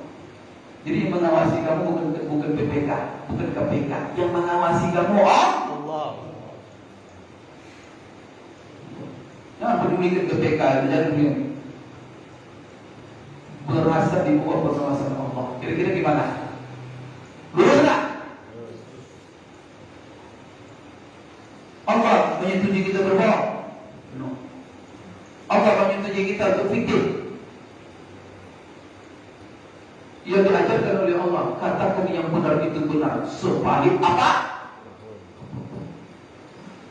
Jadi yang mengawasi kamu bukan PPK, bukan KPK. Yang mengawasi kamu Allah. Jangan peduli ke PPK, jangan peduli. Berasa di bawah pengawasan Allah. Kira-kira gimana? Lurus tak? Allah menyetujui kita berbohong? No. Allah menyetujui kita untuk fikir. Ia diajarkan oleh Allah, katakan yang benar itu benar, sepahit apa?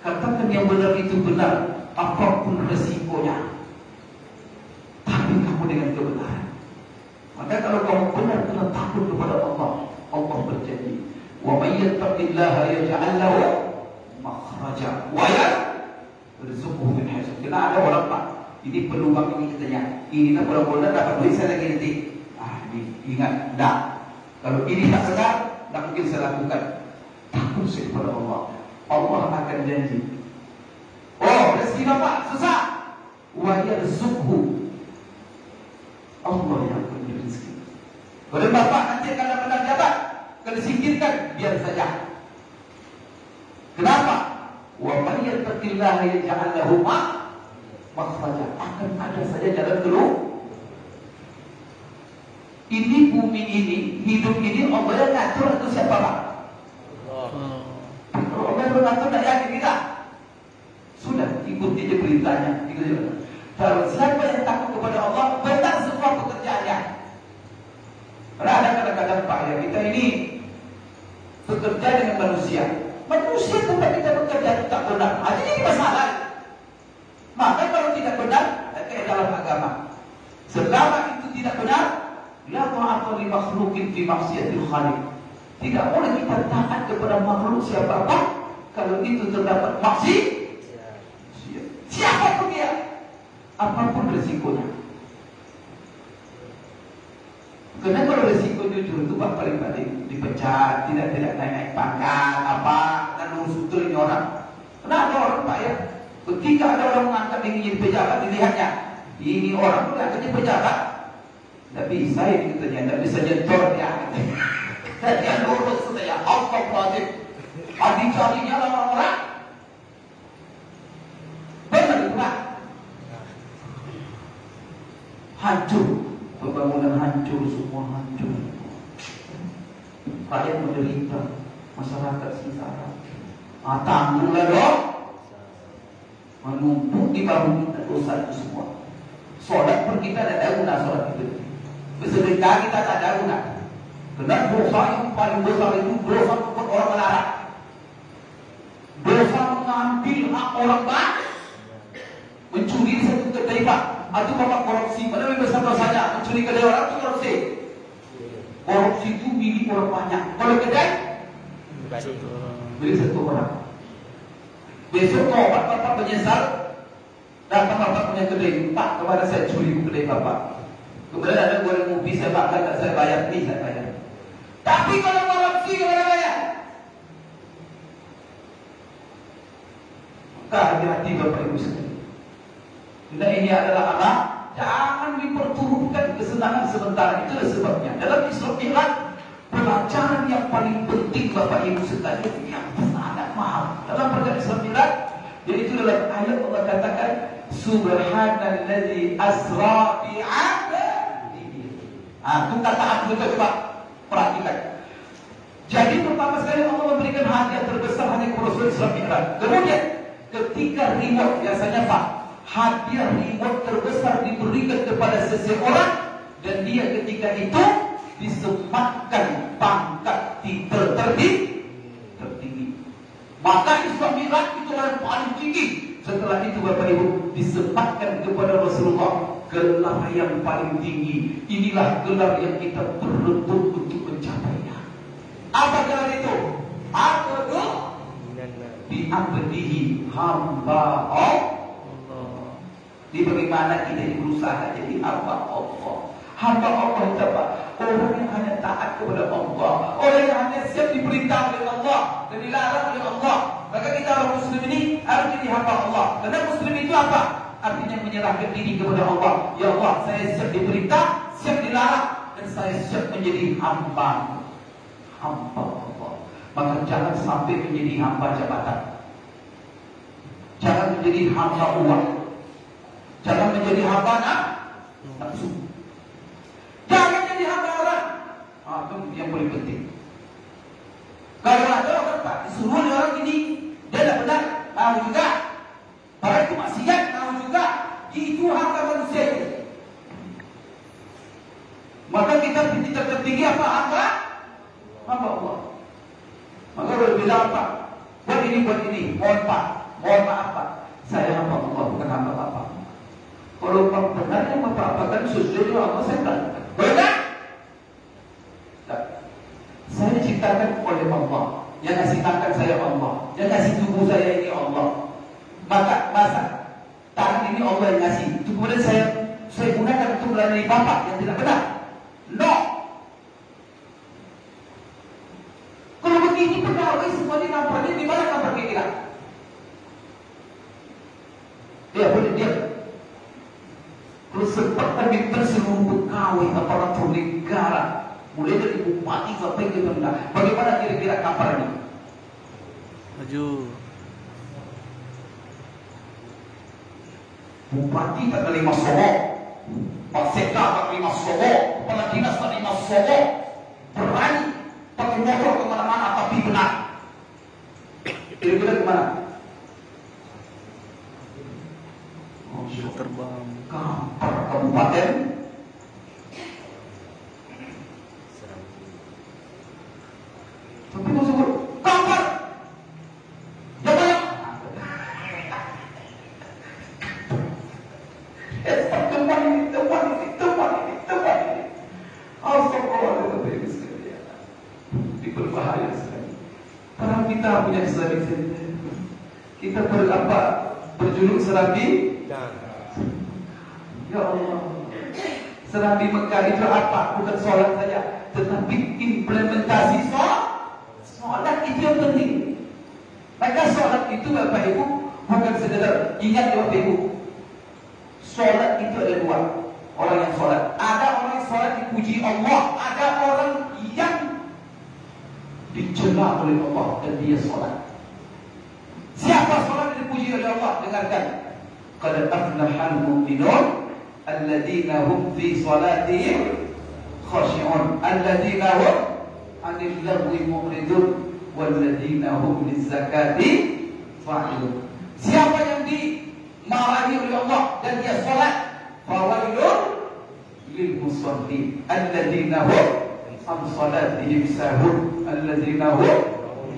Katakan yang benar itu benar, apapun resikonya. Tapi kamu dengan kebenaran. Maka kalau kamu benar kena takut kepada Allah, Allah berjanji, wa may yattaqillaha yaj'al lahu makhraja wa yarzuqhu min haitsu. Kena ada orang, Pak, ini peluang ini katanya, ini nak bola-bola dapat duit saya lagi nanti. Ingat, tak. Kalau ini tak benar, tak mungkin saya lakukan. Takut saya kepada Allah. Allah akan janji. Oh, rezeki Bapak susah. Wa yarzuqhu. Allah yang punya rezeki. Kalau Bapak nanti akan dapat jabat, kalau disingkirkan, biar saja. Kenapa? Wa may yattaqillaha yaj'al lahu makhraja. Akan ada saja jalan keluar. Ini bumi ini, hidup ini Allah yang ngatur atau siapa, Pak? Kalau Allah yang mengatur, tak yakin kita. Sudah, ikuti beritanya. Kalau siapa yang takut kepada Allah, benar semua pekerjaannya. Karena ada kadang-kadang, Pak, ya, kita ini bekerja dengan manusia. Manusia tempat kita bekerja itu tak benar. Jadi ini masalah. Maka kalau tidak benar, kayak dalam agama, selama itu tidak benar, la ta'ata li makhluqin fi maksiatil khaliq. Tidak boleh kita taat kepada makhluk siapapun kalau itu terdapat maksiat. Siapapun dia, apapun resikonya. Karena kalau resiko jujur itu Pak paling dipecat, tidak naik pangkat, apa, dan urus ini orang. Karena ada orang, Pak, ya, ketika ada orang mengangkat ingin jadi pejabat, dilihatnya ini orang pun angkatnya pejabat. Tidak bisa ini katanya, tidak bisa nyentor dia. Dia lurus katanya, Allah wajib. Adik-adiknya orang-orang. Benar enggak? Hancur, pembangunan hancur, semua hancur. Rakyat menderita, masyarakat sengsara. Tangguhlah dong. Menumpuk di bahu kita dosa itu semua. Solat pun kita tidak ada guna solat itu. Sedekah kita tak ada guna. Karena dosa yang paling besar itu dosa membuat orang melarat. dosa mengambil hak orang banyak, mencuri satu kedai Pak, atau bapak korupsi, mana lebih besar dosanya? Mencuri kedai orang itu korupsi. Korupsi itu milik orang banyak. Kalau kedai milik satu orang. Besok kalau bapak menyesal, datang bapak punya kedai, Pak, kemarin saya curi kedai bapak. Kemudian ada goreng ubi, saya makan, saya bayar, nih saya bayar. Tapi kalau korupsi, kalau bayar, maka hati-hati Bapak Ibu sekalian. Nah, ini adalah anak, jangan diperturutkan kesenangan sementara. Itulah sebabnya dalam Islam Mi'raj, pelajaran yang paling penting Bapak Ibu sekalian yang sangat mahal dalam pelajaran Islam Mi'raj, yaitu dalam ayat Allah katakan Subhanalladzi asra bi'abdihi. Itu kata aku coba perhatikan. Jadi pertama sekali Allah memberikan hadiah terbesar hanya kepada Rasul Islam Mi'raj. Kemudian ketika reward, biasanya Pak, hadiah reward terbesar diberikan kepada seseorang dan dia ketika itu disematkan pangkat titel tertinggi. Maka Islam Mi'raj itu yang paling tinggi. Setelah itu Bapak Ibu disematkan kepada Rasulullah gelar yang paling tinggi. Inilah gelar yang kita berebut untuk mencapainya. Apa gelar itu? Abdu bi'abdihi, hamba Allah. Di bagaimana kita berusaha jadi hamba Allah. Hamba Allah itu apa? Orang yang hanya taat kepada Allah, orang yang hanya siap diperintah oleh Allah dan dilarang oleh Allah. Maka kita orang Muslim ini harus jadi hamba Allah. Karena Muslim itu apa? Artinya menyerahkan diri kepada Allah. Ya Allah, saya siap diperintah, siap dilarang, dan saya siap menjadi hamba Allah. Maka jangan sampai menjadi hamba jabatan, jangan menjadi hamba uang, jangan menjadi hamba nafsu, jangan jadi hamba orang. Itu yang paling penting. Kalau ada orang Pak disuruh oleh orang ini, dia tidak benar, mau juga. Orang itu maksiat, mau juga. Itu hamba manusia itu. Maka kita tertinggi apa? Hamba Allah. Maka kalau bilang Pak, buat ini, mohon maaf Pak, saya hamba Allah, bukan hamba Bapak. Kalau Pak benar yang Bapak apakan sesuai dengan Allah, saya tak. Benar? Saya diciptakan oleh Allah, yang kasih tangan saya Allah, yang kasih tubuh saya ini Allah. Masa tangan ini Allah yang kasih, itu kemudian saya gunakan untuk melayani Bapak yang tidak benar? No. Kalau begini pegawai semuanya ngapain? Di mana kabar kira? Dia boleh diam. Kalau seperti seluruh pegawai aparatur negara, mulai dari bupati sampai ke benda, bagaimana kira-kira kabarnya? Maju. Bupati tak terima sogok, Pak Sekda tak terima sogok, kepala dinas tak terima sogok, berani pakai motor kemana-mana tapi benar. Kira-kira kemana? Terbang. Kampar kabupaten. Tapi mau sebut kampar. Jangan. Tempat ini. Astagfirullahaladzim sekalian. Berbahaya sekali. Karena kita punya Islam. Kita berjuluk serabi. Ya Allah, serabi Mekah itu apa? Bukan sholat saja, tetapi implementasi sholat itu yang penting. Maka sholat itu Bapak Ibu bukan sekedar ingat Bapak Ibu. Sholat itu ada dua. Orang yang sholat, ada orang yang sholat dipuji Allah, ada orang yang dicela oleh Allah dan dia sholat. Siapa sholat dipuji oleh Allah? Dengarkan. Qad aflahal mu'minun alladzina hum fi salatihim khashi'un alladzina hum 'anil lagwi mu'ridun walladzina hum lizakati fa'ilun. Siapa yang dimarahi oleh Allah dan dia salat, fawailun lil musallin alladzina hum an salatihim sahun alladzina hum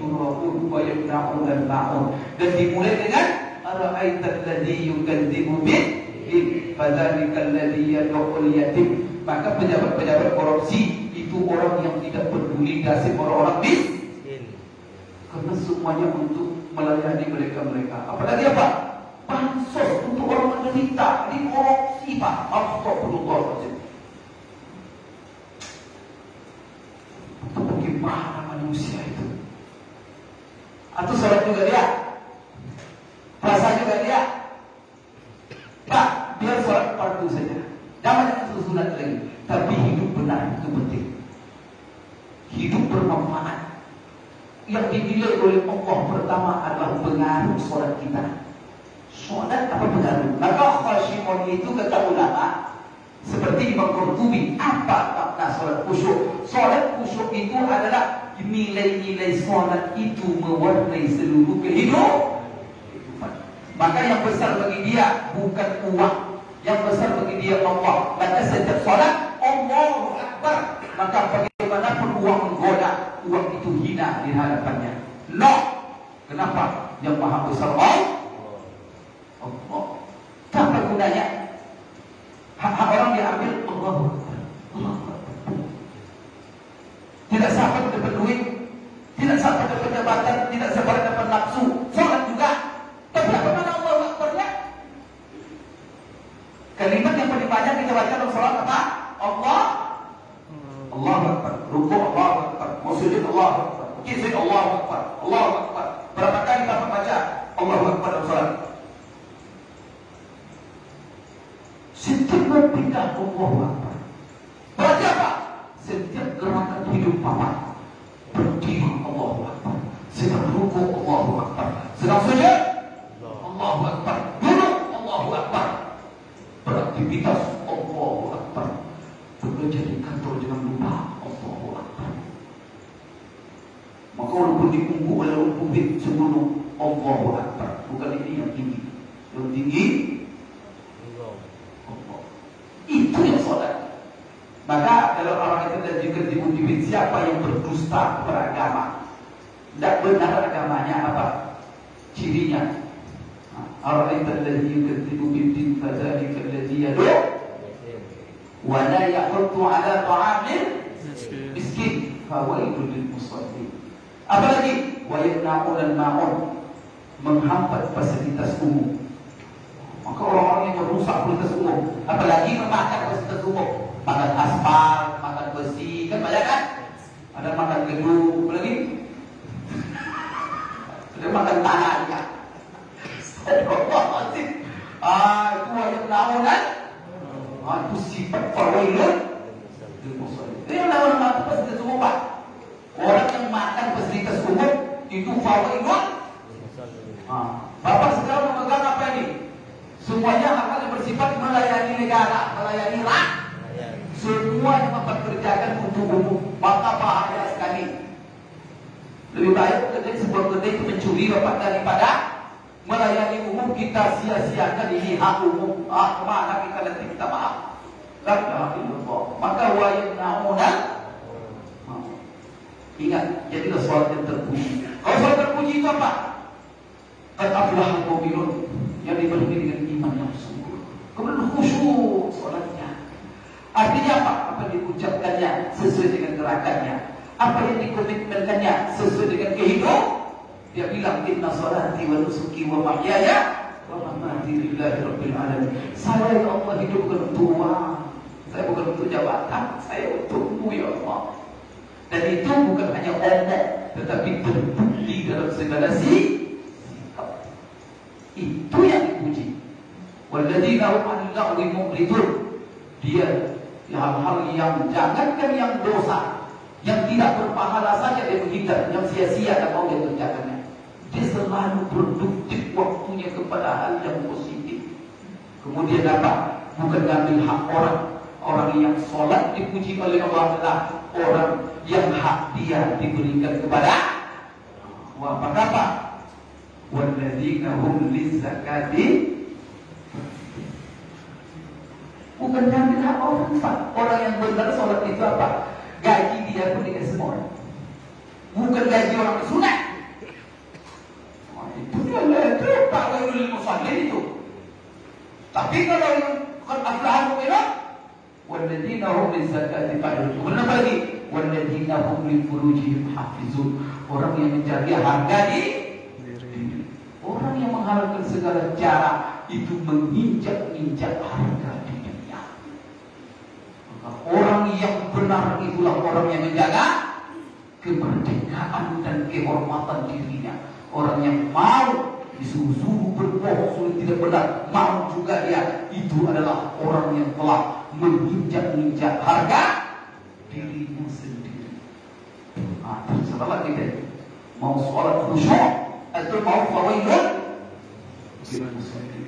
yura'un wa yamna'un al-ma'un. Dan dimulai dengan ara'aital ladzi yukadzibu bid-din fadzalikal ladzi yad'ul yatim. Maka pejabat-pejabat korupsi itu orang yang tidak peduli nasib orang-orang miskin. Karena semuanya untuk melayani mereka-mereka. Apalagi apa? Bansos untuk orang menderita. Ini korupsi, Pak. Astagfirullahaladzim. Itu bagaimana manusia itu? Atau sholat juga dia? Puasa juga dia? Pak, biar sholat fardu saja. Jangan sunat lagi. Tapi hidup benar itu penting. Hidup bermanfaat. Yang dinilai oleh Allah pertama adalah pengaruh sholat kita. Sholat apa pengaruh? Maka khashimun itu kata ulama seperti Imam Qurtubi, apa makna sholat khusyuk? Sholat khusyuk itu adalah nilai-nilai sholat itu mewarnai seluruh kehidupan. Maka yang besar bagi dia bukan uang, yang besar bagi dia Allah. Maka setiap sholat Allahu Akbar. Maka bagaimanapun uang menggoda, uang itu hina di hadapannya. No. Kenapa? Yang maha besar Allah. Apa gunanya? Hak orang diambil Allah. Tidak sabar dapat duit, tidak sabar dapat jabatan, tidak sabar dapat nafsu. Sholat juga. Tapi apa mana Allah Akbarnya? Kalimat yang paling banyak kita baca dalam sholat apa? Allah. Allahu Akbar. Rukuk Allahu Akbar. Sujud Allahu Akbar. Sujud Allahu Akbar. Allahu Akbar. Berapa kali kita baca Allahu Akbar dalam sholat? Setiap berpindah Allahu Akbar. Berarti apa? Setiap gerakan hidup Papa berdiri Allahu Akbar. Sedang rukuk Allahu Akbar. Sedang sujud Allahu Akbar. Duduk Allahu Akbar. Beraktivitas Allahu Akbar. Bekerja di kantor jangan lupa Allahu Akbar. Maka walaupun dikumpul oleh orang publik sebelum Allahu Akbar. Bukan ini yang tinggi. Yang tinggi itu yang sholat. Maka kalau orang itu dan juga dimudibin siapa yang berdusta kepada agama, tidak benar agamanya apa? Cirinya Ar-ra'aital ladzi yukadzibu bid-din fadzalika alladzi yad'u wa la yahuddu 'ala ta'amil miskin fawailul lil musallin. Apalagi wa yamna'un al-ma'un, menghambat fasilitas umum. Maka orang-orang yang merusak fasilitas umum, apalagi memakan fasilitas umum, makan aspal, makan besi, kan banyak kan? Ada makan gedung, apalagi ada makan tanah ya. Itu wajib naunan. Itu sifat fawailun. Itu yang naunan itu fasilitas umum, Pak. Orang yang makan fasilitas umum itu fawailun. Bapak sekarang memegang apa ini? Semuanya hal yang bersifat melayani negara, melayani rakyat. Semua yang mempekerjakan untuk umum, maka bahaya sekali. Lebih baik kerja sebuah kerja itu mencuri Bapak daripada melayani umum. Kita sia-siakan ini hak umum. Kemana kita nanti kita maaf. La ilaha illallah. Maka wajib naunan. Ingat, jadilah sholat yang terpuji. Kalau sholat terpuji itu apa? Qad aflahal mu'minun, yang dipenuhi dengan iman yang sungguh. Kemudian khusyuk sholatnya. Artinya apa? Apa yang diucapkannya sesuai dengan gerakannya. Apa yang dikomitmenkannya sesuai dengan kehidupan. Dia bilang inna sholati wa nusuki wa mahyaya wa mamati lillahi rabbil alamin. Saya ya Allah hidup bukan untuk uang, saya bukan untuk jabatan, saya untukmu ya Allah. Dan itu bukan hanya omong, tetapi terbukti dalam segala sikap. Itu yang dipuji. Walladzina hum 'anil lagwi mu'ridun. Dia hal-hal yang jangankan yang dosa, yang tidak berpahala saja dia menghindar, yang sia-sia tak mau dia kerjakannya. Dia selalu produktif waktunya kepada hal yang positif. Kemudian apa? Bukan ngambil hak orang. Orang yang sholat dipuji oleh Allah adalah orang yang hak dia diberikan kepada Allah. Maka apa? Walladzina hum lizzakati, bukan ngambil hak orang, Pak. Orang yang benar sholat itu apa? Gaji dia pun dikasih orang. Bukan gaji orang sunat. Tapi kalau yang qad aflahal mu'minun walladzina hum lizakati fa'ilun. Kemudian apa lagi? Walladzina hum lifurujihim hafizun. Orang yang menjaga harga diri. Orang yang menghalalkan segala cara itu menginjak-injak harga dirinya. Maka orang yang benar itulah orang yang menjaga kemerdekaan dan kehormatan dirinya. Orang yang mau disuruh berbohong sulit tidak benar, mau juga dia, itu adalah orang yang telah menginjak-injak harga dirinya sendiri. Terserahlah kita mau sholat khusyuk atau mau fawaidun.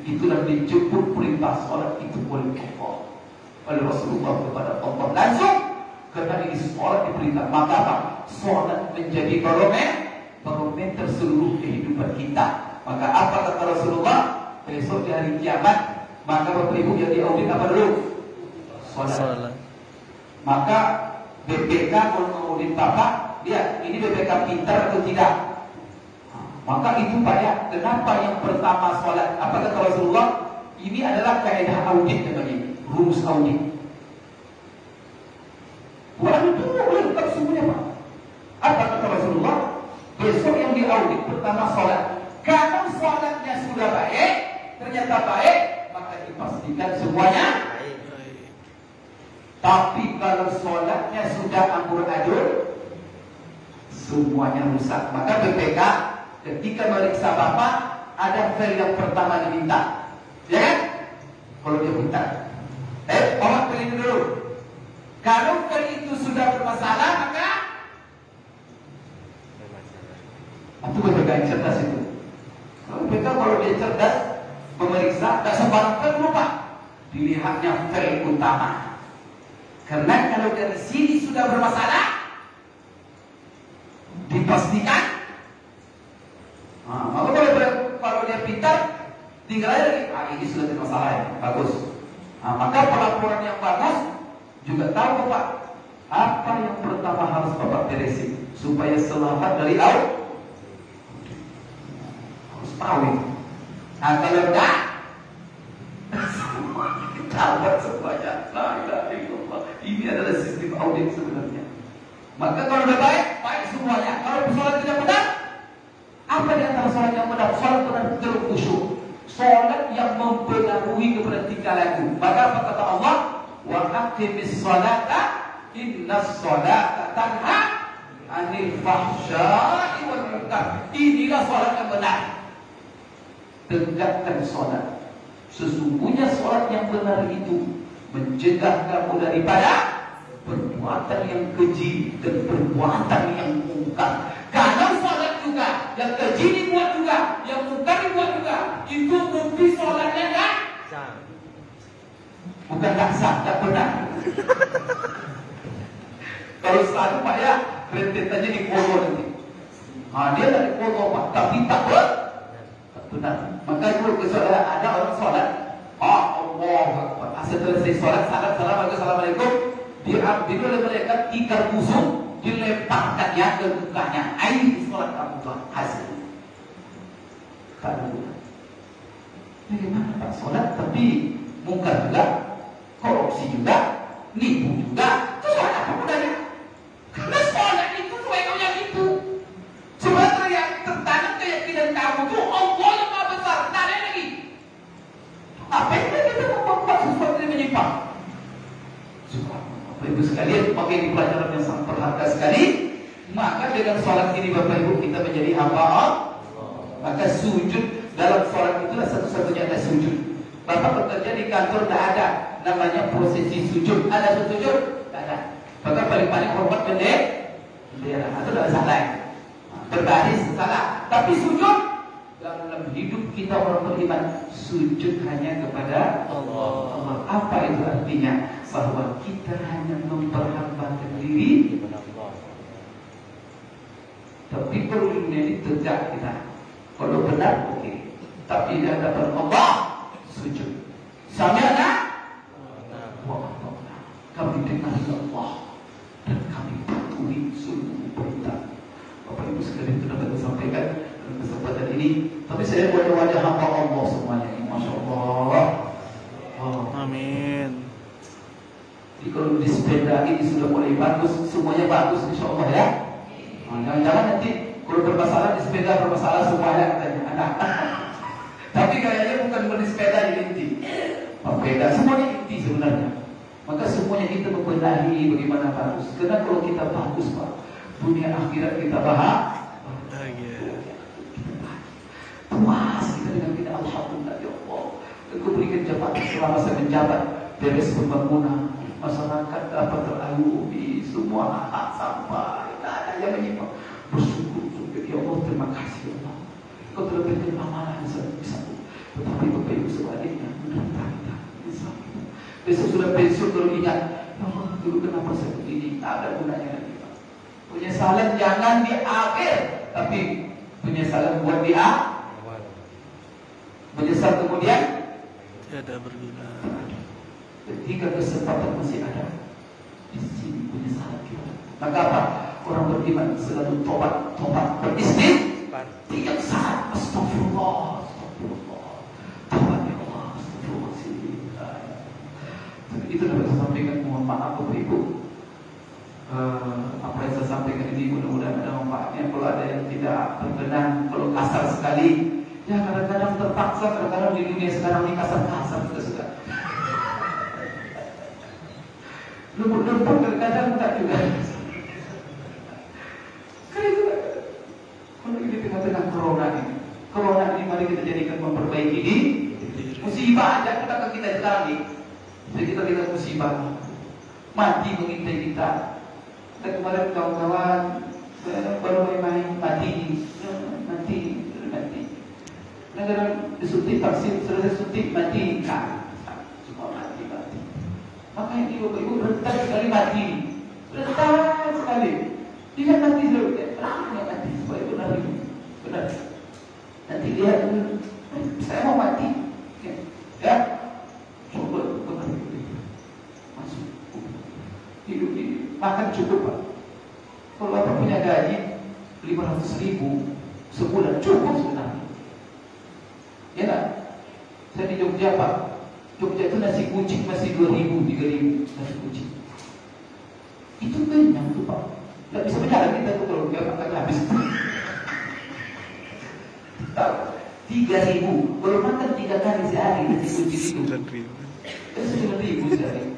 Itulah dijemput perintah sholat itu oleh Allah, oleh Rasulullah kepada Allah langsung. Karena ini sholat diperintah, maka apa? Sholat menjadi barometer seluruh kehidupan kita. Maka apa kata Rasulullah? Besok di hari kiamat, maka Bapak Ibu yang diaudit apa dulu? Sholat. Maka BPK kalau mengaudit Bapak, lihat ini BPK pintar atau tidak? Maka itu banyak. Kenapa yang pertama sholat? Apa kata Rasulullah? Ini adalah kaidah audit namanya, rumus audit. Bukan itu lengkap semuanya Pak. Apa kata Rasulullah? Besok yang diaudit pertama sholat. Kalau sholatnya sudah baik, ternyata baik, maka dipastikan semuanya baik. Tapi kalau sholatnya sudah amburadul, semuanya rusak. Maka BPK ketika meriksa Bapak, ada file yang pertama diminta, ya kan? Kalau dia minta, bawa file ini dulu. Kalau file itu sudah bermasalah, maka itu BPK yang cerdas itu. Kalau BPK kalau dia cerdas memeriksa, tak sembarang file lupa. Dilihatnya file utama. Karena kalau dari sini sudah bermasalah, dipastikan. Maka kalau dia pintar, tinggal aja lagi. Ini sudah bermasalah ya, bagus. Maka pelaporan yang bagus juga tahu Bapak apa yang pertama harus Bapak beresin supaya selamat dari audit. Harus tahu ini. Kalau enggak, ketahuan semuanya. Ini adalah sistem audit sebenarnya. Maka kalau udah baik, baik semuanya. Kalau sholat tidak benar, apa di antara sholat yang benar? Sholat benar betul khusyuk. Sholat yang mempengaruhi kepada tingkah laku. Maka apa kata Allah? Wa aqimis sholata innas sholata tanha 'anil fahsya'i wal munkar. Inilah sholat yang benar. Tegakkan sholat. Sesungguhnya sholat yang benar itu mencegah kamu daripada perbuatan yang keji dan perbuatan yang mungkar. Kalau sholat juga yang keji dibuat juga, yang mungkar dibuat juga, itu bukti sholatnya kan? Bukan tak sah, tak benar. Kalau selalu Pak ya, rentetannya dipotong nanti. Dia tak dipotong Pak, tapi tak benar. Maka dulu ke saudara ada orang sholat, Allah, setelah selesai sholat, assalamualaikum, diambil oleh mereka tikar busuk, dilemparkannya ke mukanya. Air sholat kamu Tuhan hasil. Tak dulu. Bagaimana Pak sholat tapi mungkar juga, korupsi juga, nipu juga, itu sholat apa gunanya? Karena sholat itu sesuai yang itu. Sebenarnya yang tertanam keyakinan kamu itu Allah yang maha besar, tak ada lagi. Apa yang kita membuat sesuatu yang menyimpang? Bapak Ibu sekalian, maka ini pelajaran yang sangat berharga sekali. Maka dengan sholat ini Bapak Ibu kita menjadi hamba Allah. Maka sujud dalam sholat itulah satu-satunya ada sujud. Bapak bekerja di kantor tidak ada namanya prosesi sujud. Ada sujud? Tidak ada. Maka paling-paling hormat bendera atau tidak salah. Berbaris salah. Tapi sujud dalam hidup kita orang beriman, sujud hanya kepada Allah. Apa itu artinya? Bahwa kita hanya memperhambakan diri, tapi perlu ini tegak kita. Kalau benar, oke. Tapi di hadapan Allah, sujud. Sami'na wa ata'na. Kami dengar Allah dan kami patuhi seluruh perintah. Bapak Ibu sekalian sudah dapat sampaikan dalam kesempatan ini. Tapi saya wajah-wajah hamba Allah semuanya. Masya Allah. kalau di sepeda ini sudah mulai bagus, semuanya bagus insya Allah ya. Jangan-jangan nanti kalau bermasalah di sepeda bermasalah semuanya katanya anak. Tapi kayaknya bukan beli sepeda yang inti. Sepeda semuanya inti sebenarnya. Maka semuanya kita membenahi bagaimana bagus. Karena kalau kita bagus Pak, dunia akhirat kita bahagia. Puas kita dengan kita alhamdulillah ya Allah. Engkau berikan jabatan selama saya menjabat, beres pembangunan, masyarakat dapat terlayani, semua hak sampai, tidak ada yang menyimpang. Bersyukur ya Allah, terima kasih ya Allah. Kau telah berikan amanah yang sangat besar. Tetapi Bapak Ibu sebaliknya menderita kita. Besok sudah pensiun baru ingat, ya Allah dulu kenapa saya begini? Tak ada gunanya lagi Pak. Penyesalan jangan di akhir, tapi penyesalan buat di awal. Menyesal kemudian tidak berguna. Ketika kesempatan masih ada, di sini penyesalan kita. Maka apa? Orang beriman selalu tobat beristighfar. Tiap saat astagfirullah, astagfirullah. Tobat ya Allah, astagfirullah. Itu dapat saya sampaikan. Mohon maaf Bapak Ibu. Apa yang saya sampaikan ini mudah-mudahan ada manfaatnya. Kalau ada yang tidak berkenan, kalau kasar sekali, ya kadang-kadang terpaksa, kadang-kadang di dunia sekarang ini kasar-kasar kita sudah. Lembut-lembut kadang-kadang tak juga. Karena itu kalau ini tengah-tengah corona ini mari kita jadikan memperbaiki diri. Musibah aja kita sekarang ini. Jadi kita lihat musibah mati mengintai kita. Dan kemarin kawan-kawan baru main-main mati. Negara disuntik vaksin, selesai suntik mati, semua mati. Maka ini Bapak Ibu rentan sekali mati, rentan sekali. Dia mati dulu, terangnya mati supaya benar. Nanti lihat, saya mau mati, ya, coba masuk, hidup ini makan cukup Pak. Kalau Bapak punya gaji 500.000 sebulan cukup sebenarnya. Ya tak? Saya di Jogja Pak. Jogja itu nasi kucing masih 2.000, 3.000 nasi kucing. Itu kenyang tuh Pak. Tidak bisa berjalan kita tuh kalau dia makan habis. 3.000. Kalau makan 3 kali sehari nasi kucing itu. 9.000 sehari.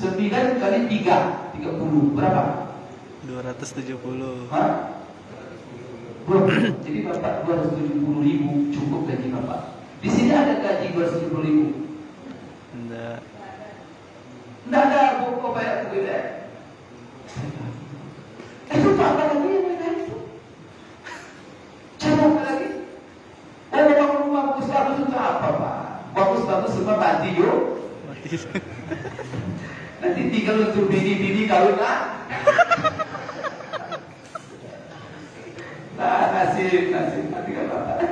9 kali 3, 30. Berapa? 270. Hah? Jadi Bapak 270.000 cukup gaji Bapak. Di sini ada gaji 270.000. Enggak. Enggak ada kok bayar beda. Itu apa lagi yang mereka itu? Cara apa lagi? Bangun rumah bagus-bagus itu apa Pak? Bagus-bagus semua mati yuk. Mati. Nanti tinggal untuk bini-bini kawin lah. Nah, nasib mati kan Bapak.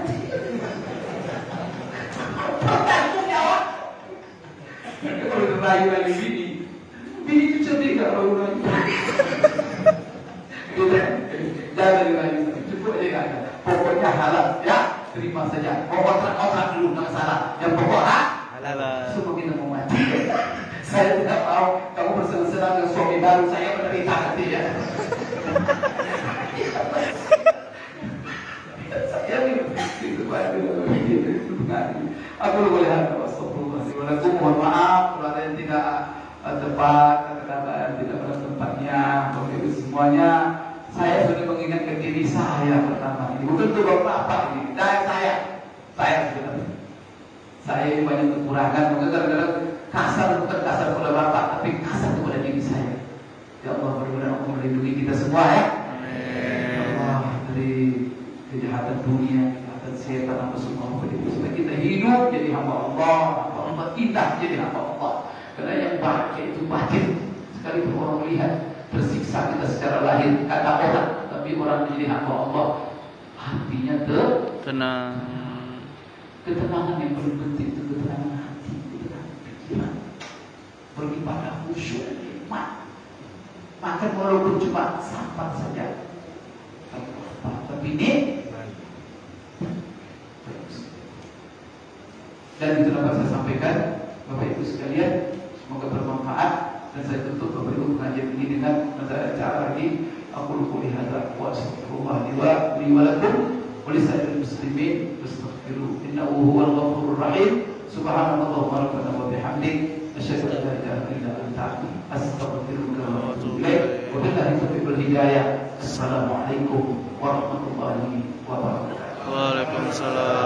Kalau merayu lagi bini itu cerdik gak mau merayu. Jangan merayu, cukup aja kan. Pokoknya halal, ya terima saja. Kontrak dulu nggak salah. Yang pokok halal. Semua kita mau mati. Saya tidak mau kamu bersenang-senang dengan suami baru saya menderita nanti ya. Aku boleh Assalamualaikum, mohon maaf kalau ada yang tidak tepat, kata-kata yang tidak pada tempatnya. Bapak Ibu semuanya, saya sudah mengingatkan diri saya pertama ini. Bukan untuk Bapak ini, dan saya sebenarnya. Saya ini banyak kekurangan, maka kadang-kadang kasar bukan kasar kepada Bapak, tapi kasar kepada diri saya. Ya Allah, mudah-mudahan Allah melindungi kita semua ya. Amin. Allah dari kejahatan dunia, kejahatan setan apa semua supaya kita hidup jadi hamba Allah indah jadi hamba Allah. Karena yang bahagia itu batin. Sekalipun orang melihat tersiksa kita secara lahir kata orang, tapi orang menjadi hamba Allah hatinya tenang. Ketenangan yang paling penting itu ketenangan hati, ketenangan pikiran, beribadah khusyuk, nikmat. Makan walaupun cuma sampan saja. Tapi ini dan itu dapat saya sampaikan Bapak Ibu sekalian, semoga bermanfaat. Dan saya tutup Bapak Ibu pengajian ini dengan cara ini. Aku qouli hadza wa astaghfirullah li wa lakum wa lisa'iril muslimin fastaghfiruh innahu huwal ghafurur rahim. Subhanallahumma rabbana wa bihamdik asyhadu an la ilaha illa anta astaghfiruka wa atubu ilaik. Wa billahi taufiq wal hidayah. Assalamualaikum warahmatullahi wabarakatuh. Waalaikumsalam.